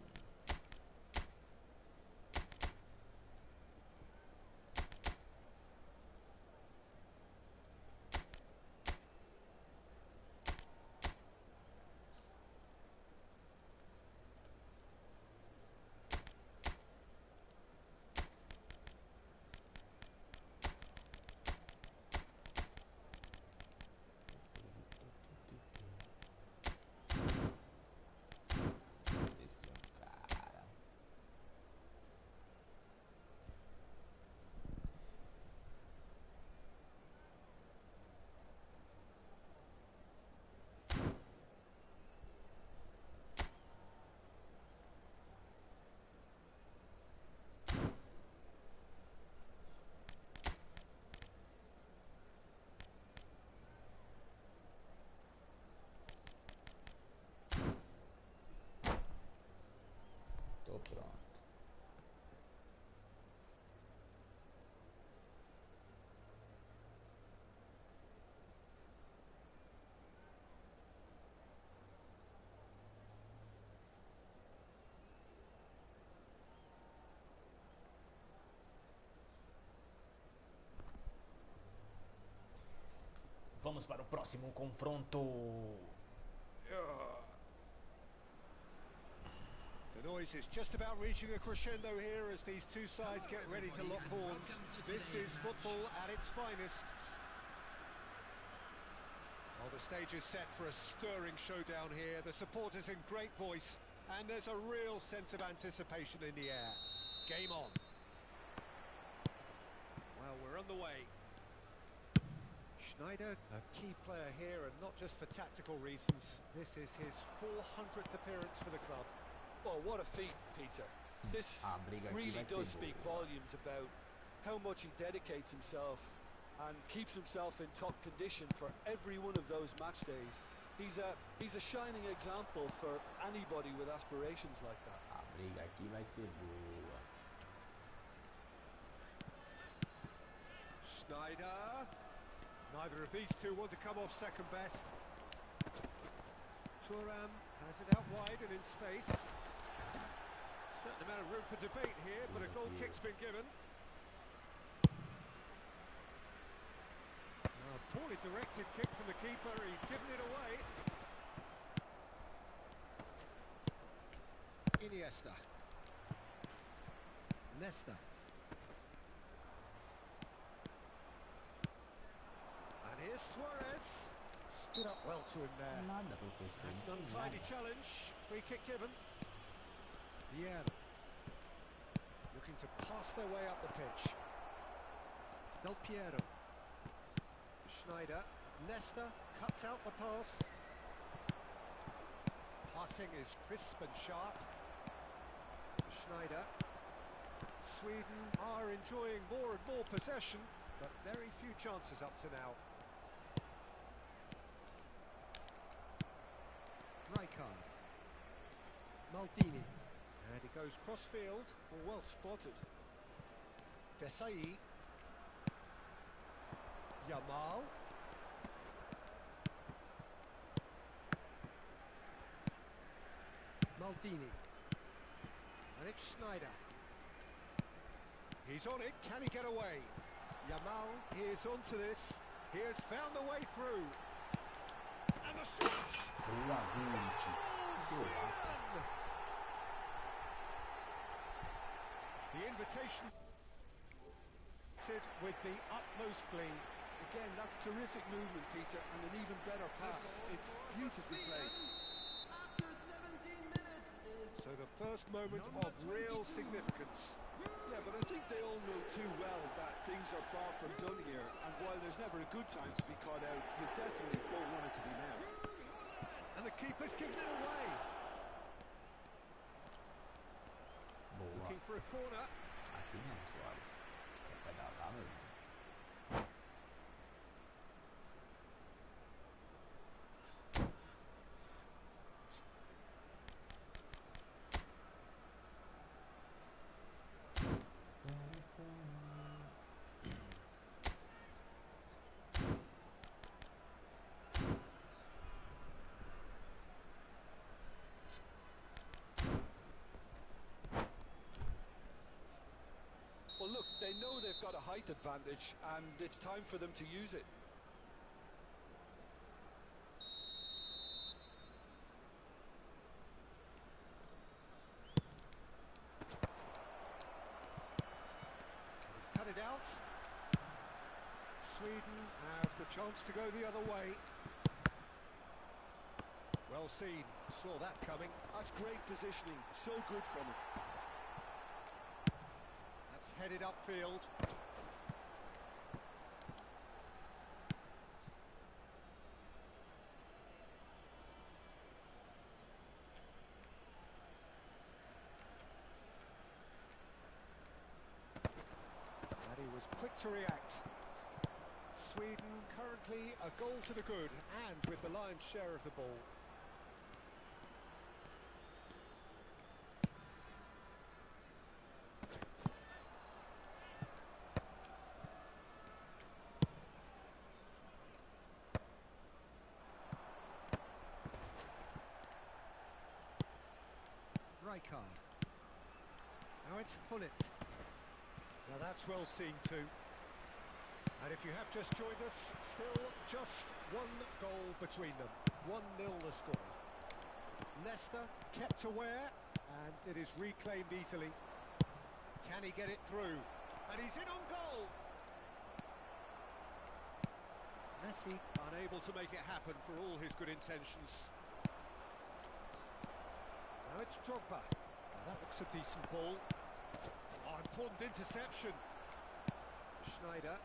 vamos para o próximo confronto. The noise is just about reaching a crescendo here as these two sides get ready to lock horns. This is football at its finest. Well, the stage is set for a stirring showdown here. The supporters in great voice, and there's a real sense of anticipation in the air. Game on. Well, we're on the way. Schneider, a key player here, and not just for tactical reasons. This is his 400th appearance for the club. Well, what a feat, Peter. This really does speak volumes about how much he dedicates himself and keeps himself in top condition for every one of those match days. He's a shining example for anybody with aspirations like that. A briga aqui vai ser boa. Schneider. Neither of these two want to come off second best. Thuram has it out wide and in space. Certain amount of room for debate here, but a goal kick's been given. Poorly directed kick from the keeper, he's given it away. Iniesta. Nesta. And here's Suarez. Stood up well to him there. Nada, professor. That's an untidy challenge. Free kick given. Yeah. Looking to pass their way up the pitch. Del Piero. Schneider. Nesta cuts out the pass. Passing is crisp and sharp. Schneider. Sweden are enjoying more and more possession, but very few chances up to now. Rijkaard. Maldini. And it goes cross-field. Well spotted. Desai. Yamal. Maldini. And it's Schneider. He's on it. Can he get away? Yamal is onto this. He has found the way through. And the shot! Boa, 20. Golaço. The invitation with the utmost glee. Again, that's terrific movement, Peter, and an even better pass. It's beautifully played. After 17 minutes is So the first moment of real significance. Yeah, but I think they all know too well that things are far from done here, and while there's never a good time to be caught out, you definitely don't want it to be now. And the keeper's given it away. Boa. Looking for a corner. Aqui não, Soares. Vai dar lá, meu irmão. Well, look, they know they've got a height advantage, and it's time for them to use it. He's cut it out. Sweden have the chance to go the other way. Well seen. Saw that coming. That's great positioning. So good from him. That's headed upfield. And he was quick to react. Sweden currently a goal to the good and with the lion's share of the ball. Rijkaard. Now it's Hullet. Now that's well seen too. And if you have just joined us, still just One goal between them. 1-0 the score. Leicester kept aware, and it is reclaimed easily. Can he get it through? And he's in on goal. Messi unable to make it happen for all his good intentions. Now it's Drogba. Now that looks a decent ball. Oh, important interception. Schneider.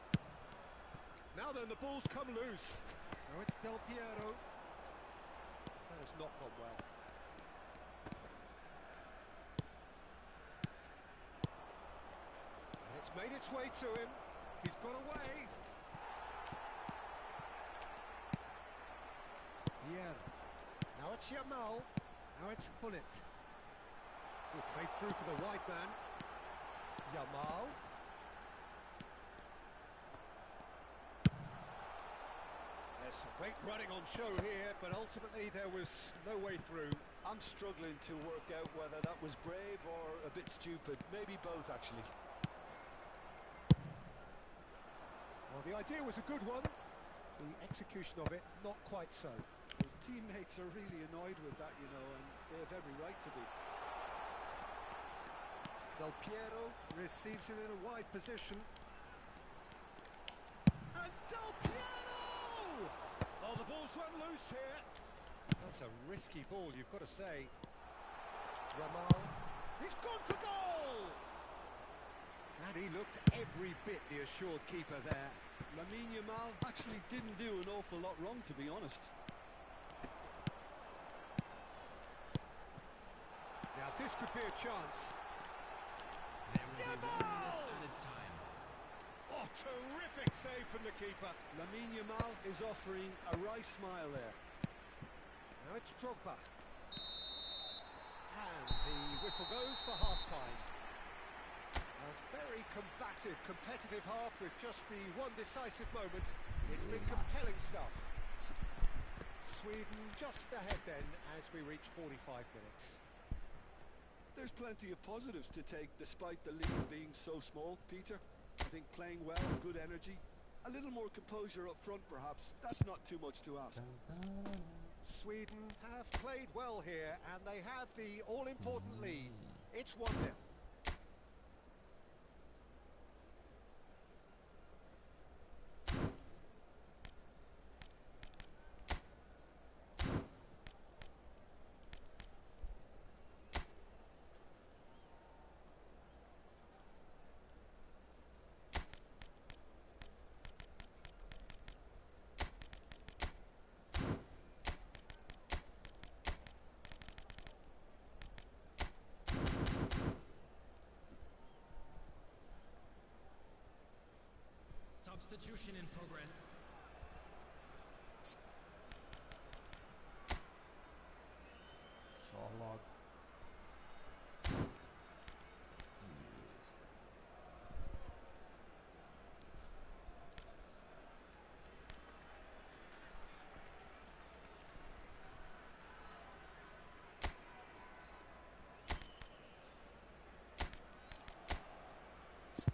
Now then, the ball's come loose. Now it's Del Piero. That has not gone well. And it's made its way to him. He's got away. Piero. Now it's Yamal. Now it's Hullet. Will play through for the wide man. Yamal. There's some great running on show here, but ultimately there was no way through. I'm struggling to work out whether that was brave or a bit stupid. Maybe both, actually. Well, the idea was a good one. The execution of it, not quite so. His teammates are really annoyed with that, you know, and they have every right to be. Del Piero receives it in a wide position. And Del Piero! Oh, the ball's run loose here. That's a risky ball, you've got to say. Yamal. He's gone for goal! And he looked every bit the assured keeper there. Lamine Yamal actually didn't do an awful lot wrong, to be honest. Now this could be a chance. Yamal! Added time. Oh, terrific save from the keeper. Lamine Yamal is offering a right smile there. Now it's Drogba. And the whistle goes for half-time. A very combative, competitive half with just the one decisive moment. It's been compelling stuff. Sweden just ahead then as we reach 45 minutes. There's plenty of positives to take despite the lead being so small, Peter. I think playing well, good energy, a little more composure up front perhaps. That's not too much to ask. Sweden have played well here and they have the all-important lead. It's 1-0. Substitution in progress. Só logo. Isso.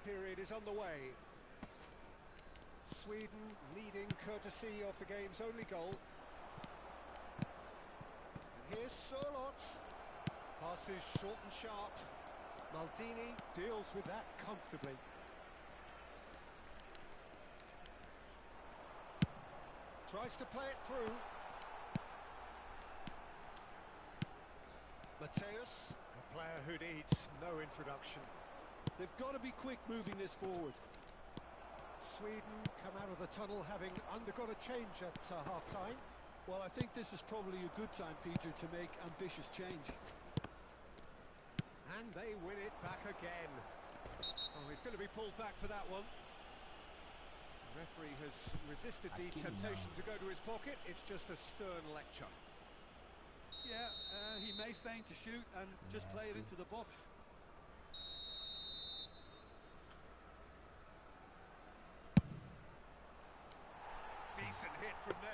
period is underway. Sweden leading courtesy of the game's only goal. And here's Sörloth. Passes short and sharp. Maldini deals with that comfortably. Tries to play it through. Mateus, a player who needs no introduction. They've got to be quick moving this forward. Sweden come out of the tunnel having undergone a change at half-time. Well, I think this is probably a good time, Peter, to make ambitious change. And they win it back again. Oh, he's going to be pulled back for that one. The referee has resisted the temptation to go to his pocket. It's just a stern lecture. Yeah, he may feign to shoot and just play it into the box. Decent hit from there.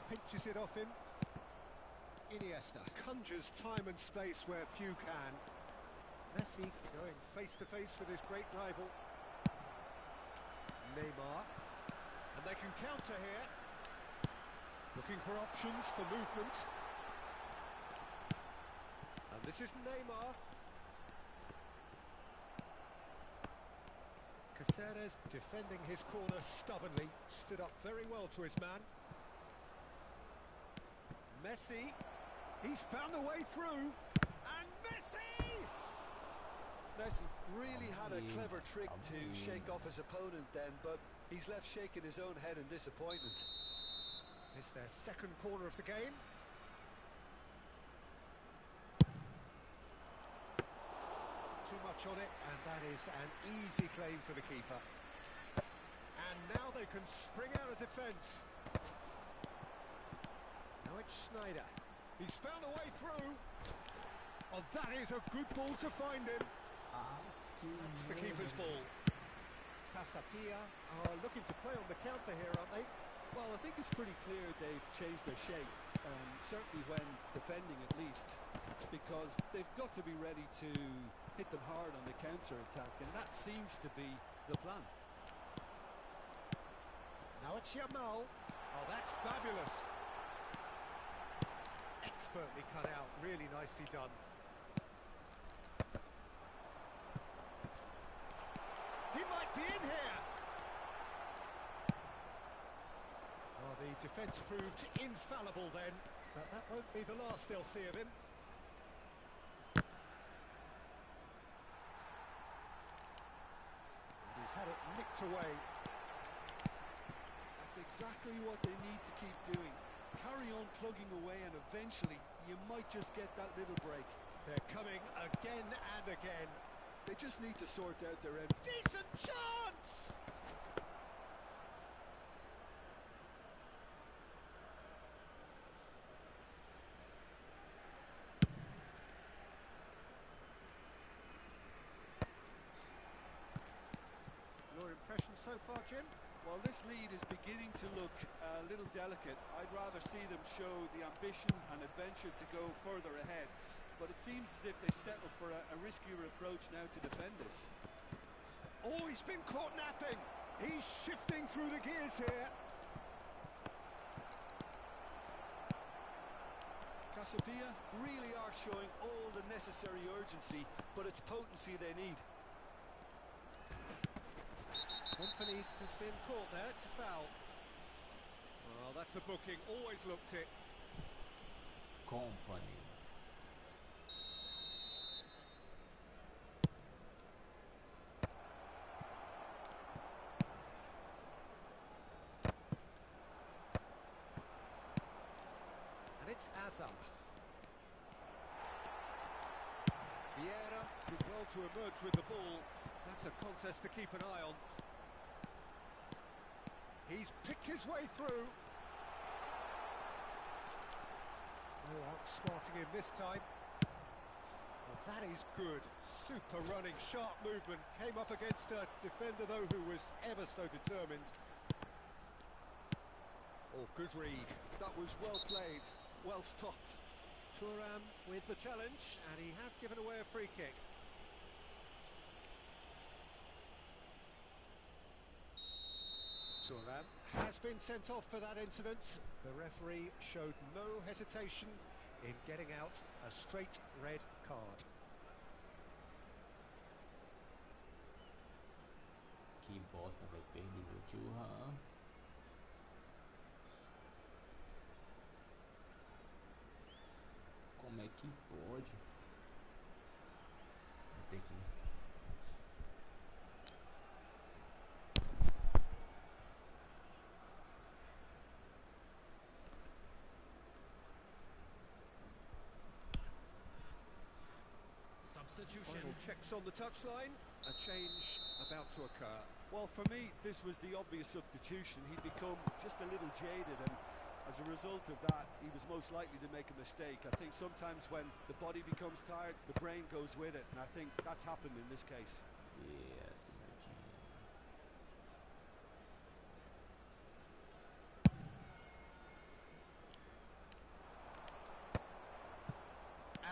Pinches it off him. Iniesta conjures time and space where few can. Messi going face to face with his great rival. Neymar. And they can counter here. Looking for options for movement. And this is Neymar. Caceres defending his corner stubbornly. Stood up very well to his man. Messi. He's found a way through. And Messi! Messi really had a clever trick to shake off his opponent then, but he's left shaking his own head in disappointment. It's their second corner of the game. Too much on it, and that is an easy claim for the keeper. And now they can spring out of defence. Now it's Sneijder. He's found a way through. Oh, that is a good ball to find him. That's the keeper's ball. Casapia are looking to play on the counter here, aren't they? Well, I think it's pretty clear they've changed their shape, certainly when defending at least, because they've got to be ready to hit them hard on the counter-attack, and that seems to be the plan. Now it's Yamal. Oh, that's fabulous. Expertly cut out, really nicely done. He might be in here. Oh, the defence proved infallible then, but that won't be the last they'll see of him. And he's had it nicked away. That's exactly what they need to keep doing. Carry on plugging away, and eventually you might just get that little break. They're coming again and again. They just need to sort out their end. Decent chance! Your impression so far, Jim? Well, this lead is beginning to look a little delicate. I'd rather see them show the ambition and adventure to go further ahead. But it seems as if they settle for a riskier approach now to defend this. Oh, he's been caught napping. He's shifting through the gears here. Casapia really are showing all the necessary urgency, but it's potency they need. Company has been caught there. It's a foul. Well, that's a booking. Always looked it. Company. And it's Azar. Vieira did well to emerge with the ball. That's a contest to keep an eye on. He's picked his way through. Oh, outsmarting him this time. Well, That is good. Super running, sharp movement. Came up against a defender, though, who was ever so determined. Oh, good read. That was well played, well stopped. Thuram with the challenge, and he has given away a free kick. Thuram has been sent off for that incident. The referee showed no hesitation in getting out a straight red card. Que bosta, vai perder o Thuram. Como é que pode? Vou ter que... Final checks on the touchline. A change about to occur. Well, for me, this was the obvious substitution. He'd become just a little jaded, and as a result of that, he was most likely to make a mistake. I think sometimes when the body becomes tired, the brain goes with it, and I think that's happened in this case. Yes, meu time.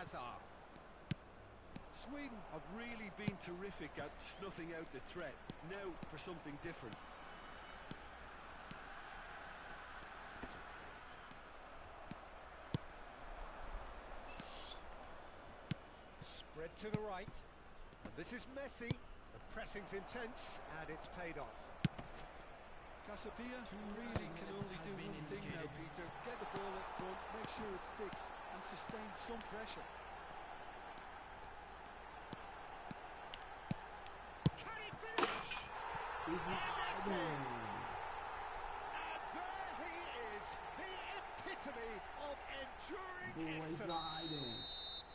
Azar. Sweden have really been terrific at snuffing out the threat. Now for something different. Spread to the right. And this is Messi. The pressing's intense, and it's paid off. Casapia really can only do one thing now, Peter. Get the ball up front, make sure it sticks, and sustain some pressure. Can he finish? He's not And there he is, the epitome of enduring excellence.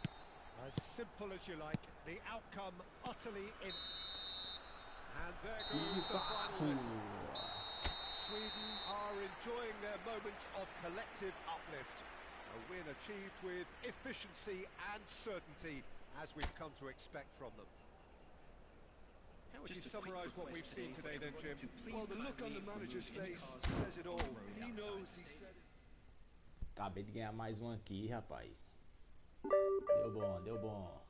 As simple as you like, the outcome utterly in. And there goes the final whistle. Sweden are enjoying their moment of collective uplift. A win achieved with efficiency and certainty, as we've come to expect from them. How would you summarise what we've seen today then, Jim? Well, the look on the manager's face says it all. He knows he said it. Acabei de ganhar mais um aqui, rapaz. Deu bom, deu bom.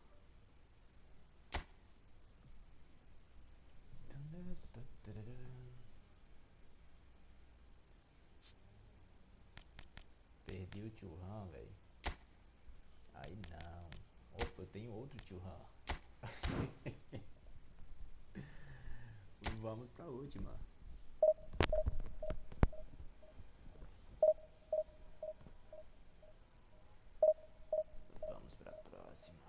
Perdi o Thuram, velho. Aí não. Opa, eu tenho outro Thuram. Vamos pra última. Vamos pra próxima.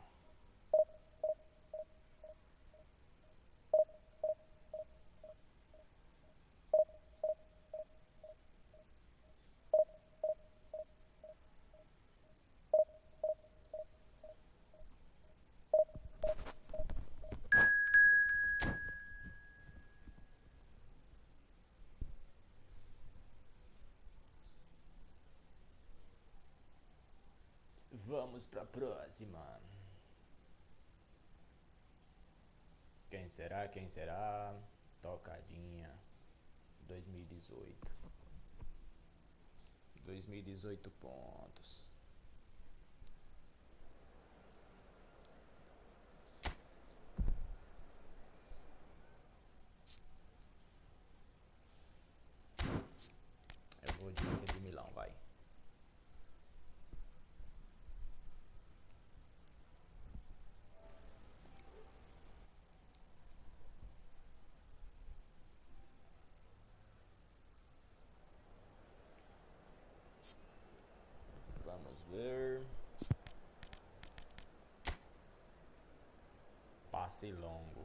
Vamos pra próxima. Quem será? Quem será? Tocadinha. 2018. 2018 pontos. Eu vou de Inter de Milão, vai. Vamos ver. Passe longo.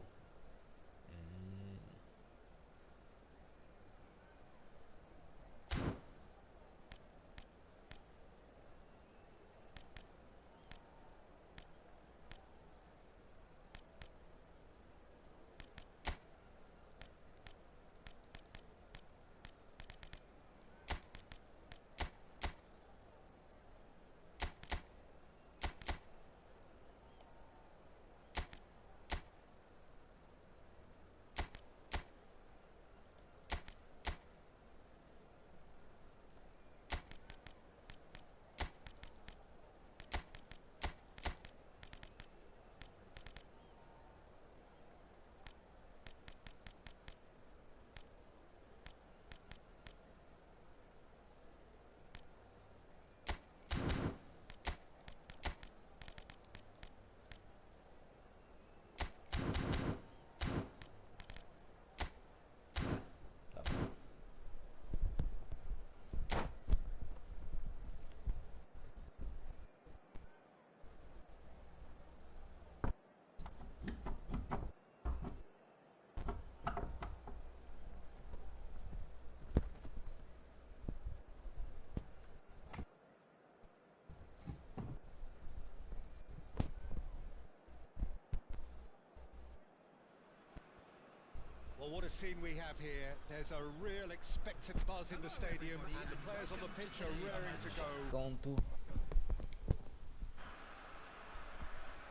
Well, what a scene we have here. There's a real expectant buzz in the stadium and the players on the pitch are raring to go. Pronto.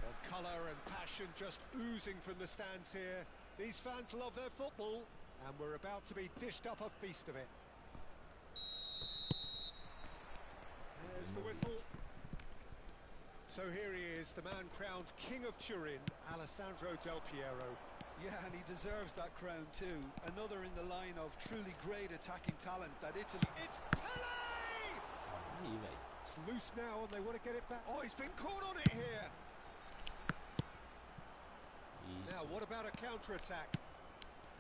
Well, colour and passion just oozing from the stands here. These fans love their football and we're about to be dished up a feast of it. There's the whistle. So here he is, the man crowned King of Turin, Alessandro Del Piero. Yeah, and he deserves that crown too. Another in the line of truly great attacking talent that Italy... It's Pele! Aí, velho. It's loose now and they want to get it back. Oh, he's been caught on it here. Now, Isso. what about a counter-attack?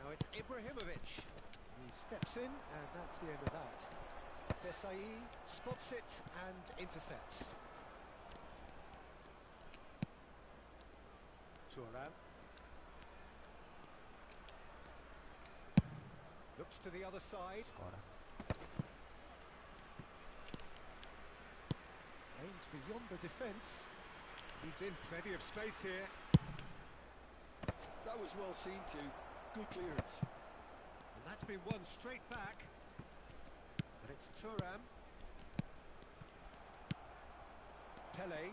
Now it's Ibrahimovic. He steps in and that's the end of that. Desai spots it and intercepts. Thuram. Looks to the other side. Agora. Aims beyond the defence. He's in plenty of space here. That was well seen too. Good clearance. And that's been won straight back. But it's Thuram. Pele.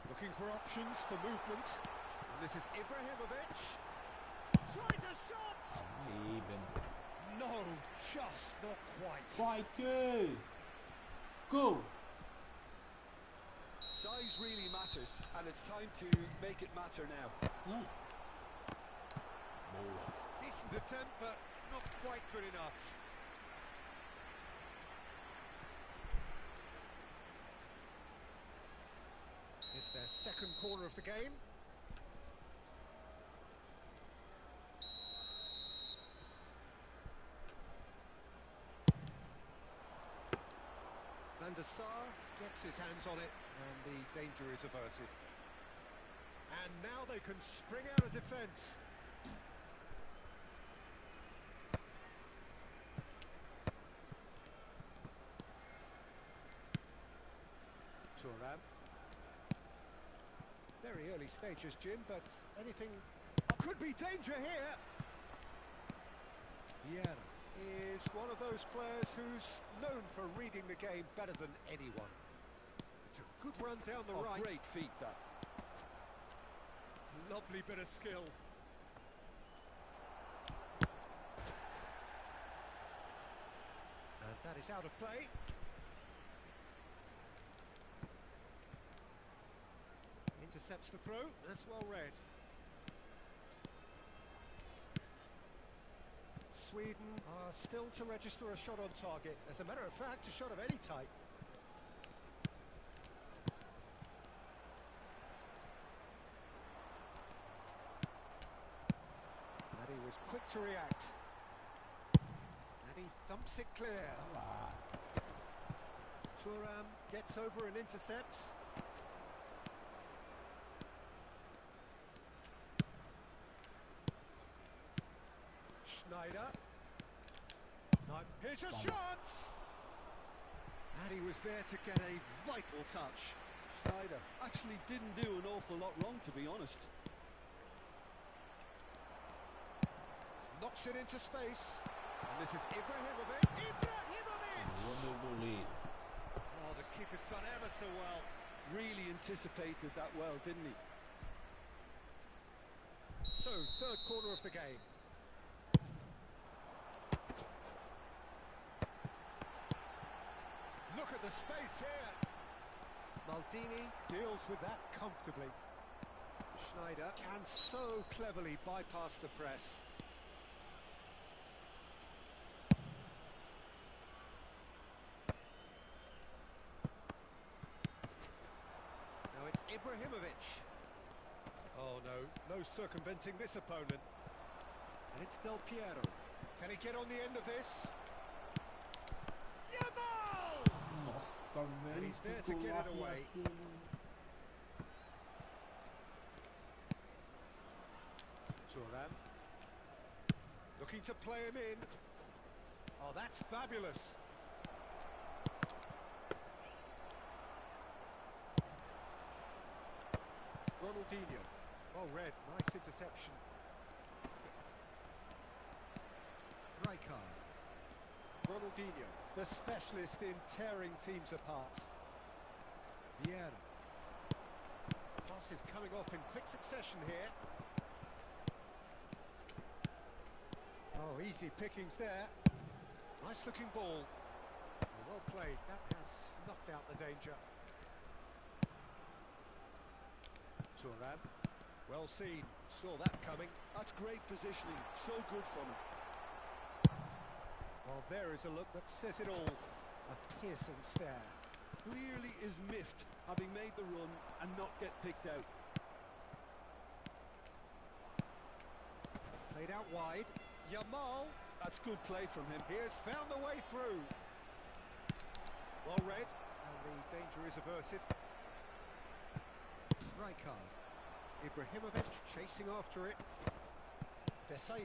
Looking for options for movement. And this is Ibrahimovic. Tries a shot! Aí, velho. No, just not quite. Vai que! Go! Size really matters, and it's time to make it matter now. Não. Boa. Decent attempt, but not quite good enough. It's their second corner of the game. Van der Sar gets his hands on it and the danger is averted. And now they can spring out of defence. Thuram. Very early stages, Jim, but anything... Could be danger here! Yeah. Is one of those players who's known for reading the game better than anyone. It's a good run down the right. Great feat, that. Lovely bit of skill. And that is out of play. Intercepts the throw, that's well read. Sweden are still to register a shot on target. As a matter of fact, a shot of any type. And he was quick to react. And he thumps it clear. Lá. Thuram gets over and intercepts. Schneider. No, here's a shot! And he was there to get a vital touch. Schneider actually didn't do an awful lot wrong, to be honest. Knocks it into space. And this is Ibrahimovic. Ibrahimovic! Boa, meu goleiro. Oh, the keeper's done ever so well. Really anticipated that well, didn't he? So, third quarter of the game. Look at the space here. Maldini deals with that comfortably. Schneider can so cleverly bypass the press. Now it's Ibrahimovic. Oh no circumventing this opponent. And it's Del Piero. Can he get on the end of this? Yamal! Nossa, velho. he's there to get it away. Thuram. Looking to play him in. Oh, that's fabulous. Ronaldinho. Well read, nice interception. Rijkaard. Ronaldinho, the specialist in tearing teams apart. Vieira. Passes coming off in quick succession here. Oh, easy pickings there. Nice looking ball. Well played. That has snuffed out the danger. Turan. Well seen. Saw that coming. That's great positioning. So good from him. Well, there is a look that says it all. A piercing stare. Clearly is miffed, having made the run and not get picked out. Played out wide. Yamal. That's good play from him. He has found the way through. Well read, and the danger is averted. Rijkaard. Ibrahimovic chasing after it. Desai.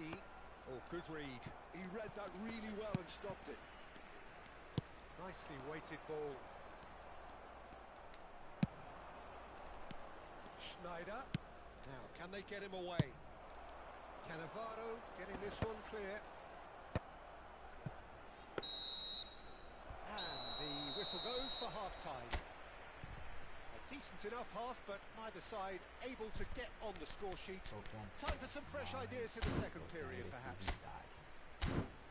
Oh, good read. He read that really well and stopped it. Nicely weighted ball. Schneider. Now, can they get him away? Cannavaro getting this one clear. And the whistle goes for half-time. A decent enough half, but neither side able to get on the score sheet. Time for some fresh ideas in the second period, perhaps.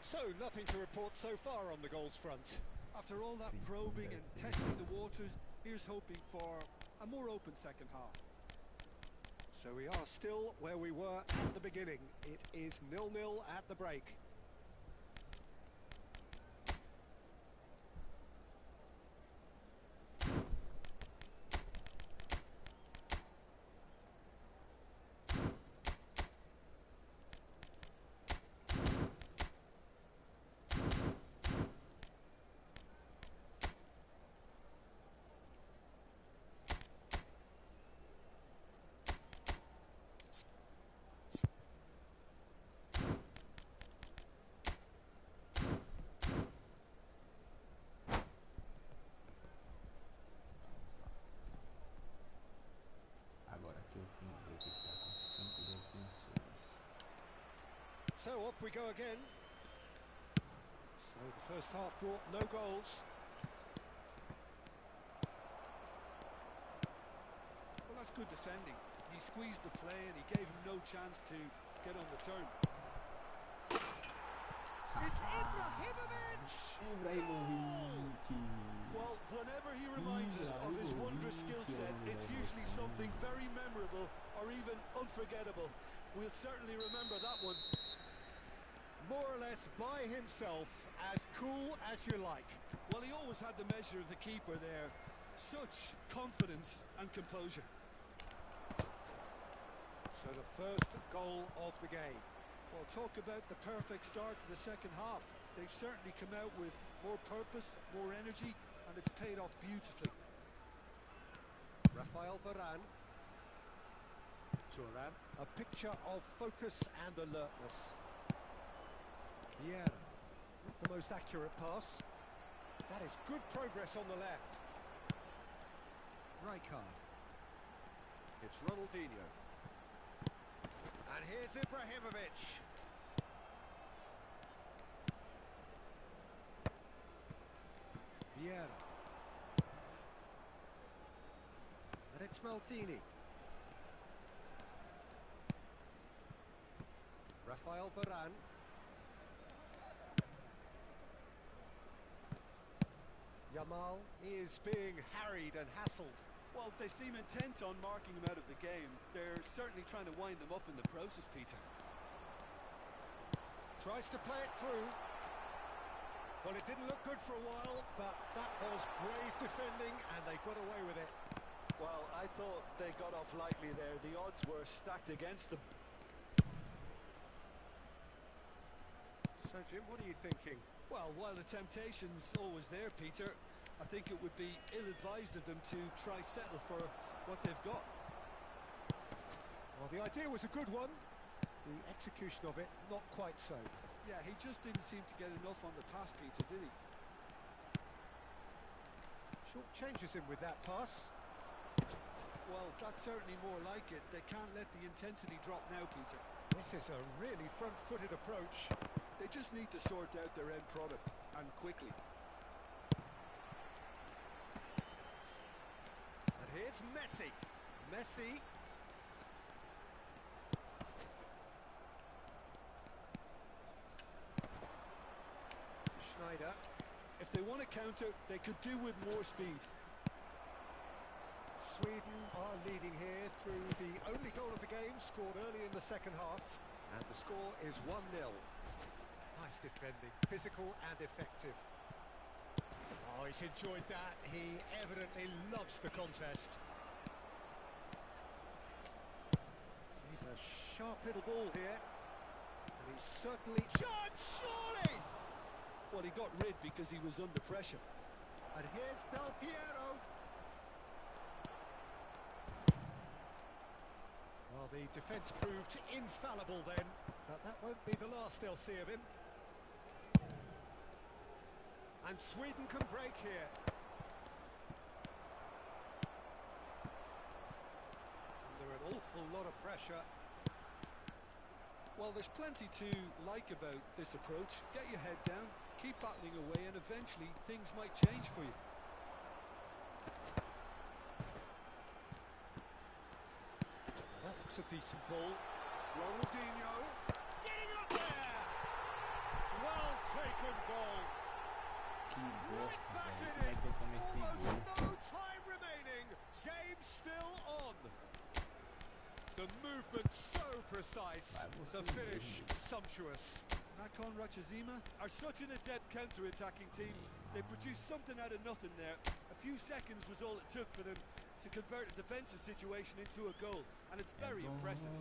So, nothing to report so far on the goals front. After all that probing and testing the waters, here's hoping for a more open second half. So we are still where we were at the beginning. It is 0-0 at the break. So off we go again. So the first half brought no goals. Well, that's good defending. He squeezed the play and he gave him no chance to get on the turn. It's Ibrahimovic! Well, whenever he reminds us of his wondrous skill set, it's usually something very memorable or even unforgettable. We'll certainly remember that one. More or less by himself, as cool as you like. Well, he always had the measure of the keeper there. Such confidence and composure. So the first goal of the game. Well, talk about the perfect start to the second half. They've certainly come out with more purpose, more energy, and it's paid off beautifully. Rafael Varane. Turan. A picture of focus and alertness. Vieira. Not the most accurate pass. That is good progress on the left. Rijkaard. It's Ronaldinho. And here's Ibrahimovic. Vieira. And it's Maldini. Rafael Varane. Yamal is being harried and hassled. Well, they seem intent on marking him out of the game. They're certainly trying to wind them up in the process, Peter. Tries to play it through. Well, it didn't look good for a while, but that was brave defending, and they got away with it. Well, I thought they got off lightly there. The odds were stacked against them. So, Jim, what are you thinking? Well, while the temptation's always there, Peter, I think it would be ill-advised of them to try settle for what they've got. Well, the idea was a good one. The execution of it, not quite so. Yeah, he just didn't seem to get enough on the pass, Peter, did he? Short changes him with that pass. Well, that's certainly more like it. They can't let the intensity drop now, Peter. This is a really front-footed approach. They just need to sort out their end product, and quickly. And here's Messi. Messi. Schneider. If they want to counter, they could do with more speed. Sweden are leading here through the only goal of the game, scored early in the second half. And the score is 1-0. Nice defending, physical and effective. Oh, he's enjoyed that. He evidently loves the contest. He's a sharp little ball here. And he's certainly... Shot, surely! Well, he got rid because he was under pressure. And here's Del Piero. Well, the defence proved infallible then, but that won't be the last they'll see of him. And Sweden can break here. Under an awful lot of pressure. Well, there's plenty to like about this approach. Get your head down, keep battling away, and eventually things might change for you. That looks a decent ball. Ronaldinho getting up there. Well taken ball. Que Right bosta, back velho. in Como é it. que eu tomo esse Almost gol? no time remaining. Game still on. The movement so precise. Vai você The finish mesmo. sumptuous. Nakon Ratchazima are such an adept counter-attacking team. They produced something out of nothing there. A few seconds was all it took for them to convert a defensive situation into a goal, and it's very impressive.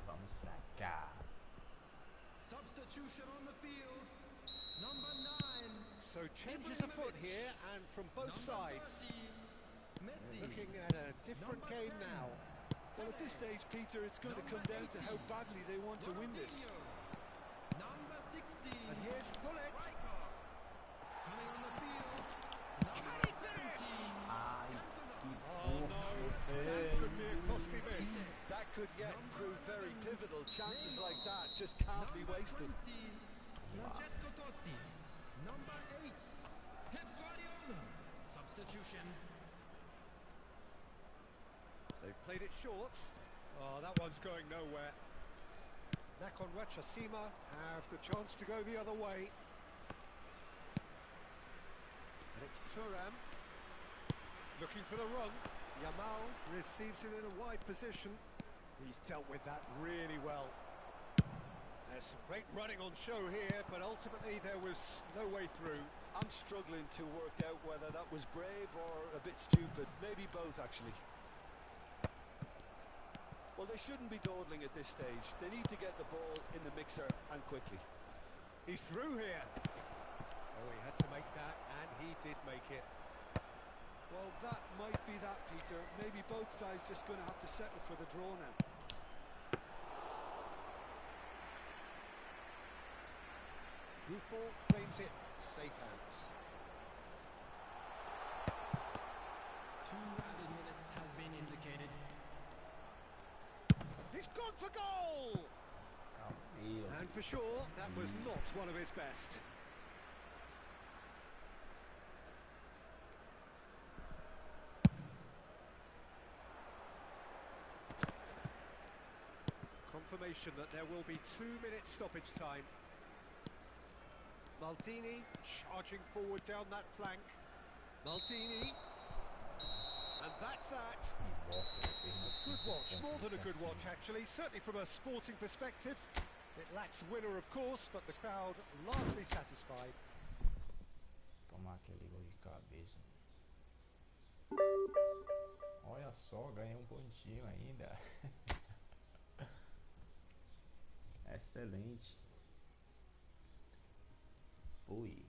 Vamos pra cá. Substitution on the field. Number 9. So changes afoot here, and from both sides. Messi. Looking at a different game now. Well, at this stage, Peter, it's going to come down to how badly they want to win this. Number 16. And here's Hullet. Coming on the field. Can he finish? Ai, que Oh no, porra, that could be a costly miss. That could yet prove very pivotal. Chances like that just can't be wasted. 20. Francesco Totti. Number 8. Pep Guardiola. Substitution. They've played it short. Oh, that one's going nowhere. Nakon Ratchazima have the chance to go the other way. And it's Thuram looking for the run. Yamal receives it in a wide position. He's dealt with that really well. There's some great running on show here, but ultimately there was no way through. I'm struggling to work out whether that was brave or a bit stupid. Maybe both, actually. Well, they shouldn't be dawdling at this stage. They need to get the ball in the mixer, and quickly. He's through here. Oh, he had to make that, and he did make it. Well, that might be that, Peter. Maybe both sides just going to have to settle for the draw now. Buffon claims it. Safe hands. 2 added minutes has been indicated. He's gone for goal! calma aí, ó. And for sure, that was not one of his best. confirmation that there will be 2-minute stoppage time. Maldini charging forward down that flank. Maldini. And that's that. A good watch, more than a good watch actually, certainly from a sporting perspective. It lacks winner of course, but the crowd largely satisfied. Tomar aquele gol de cabeça. Olha só, ganhei um pontinho ainda. Excelente. Fui.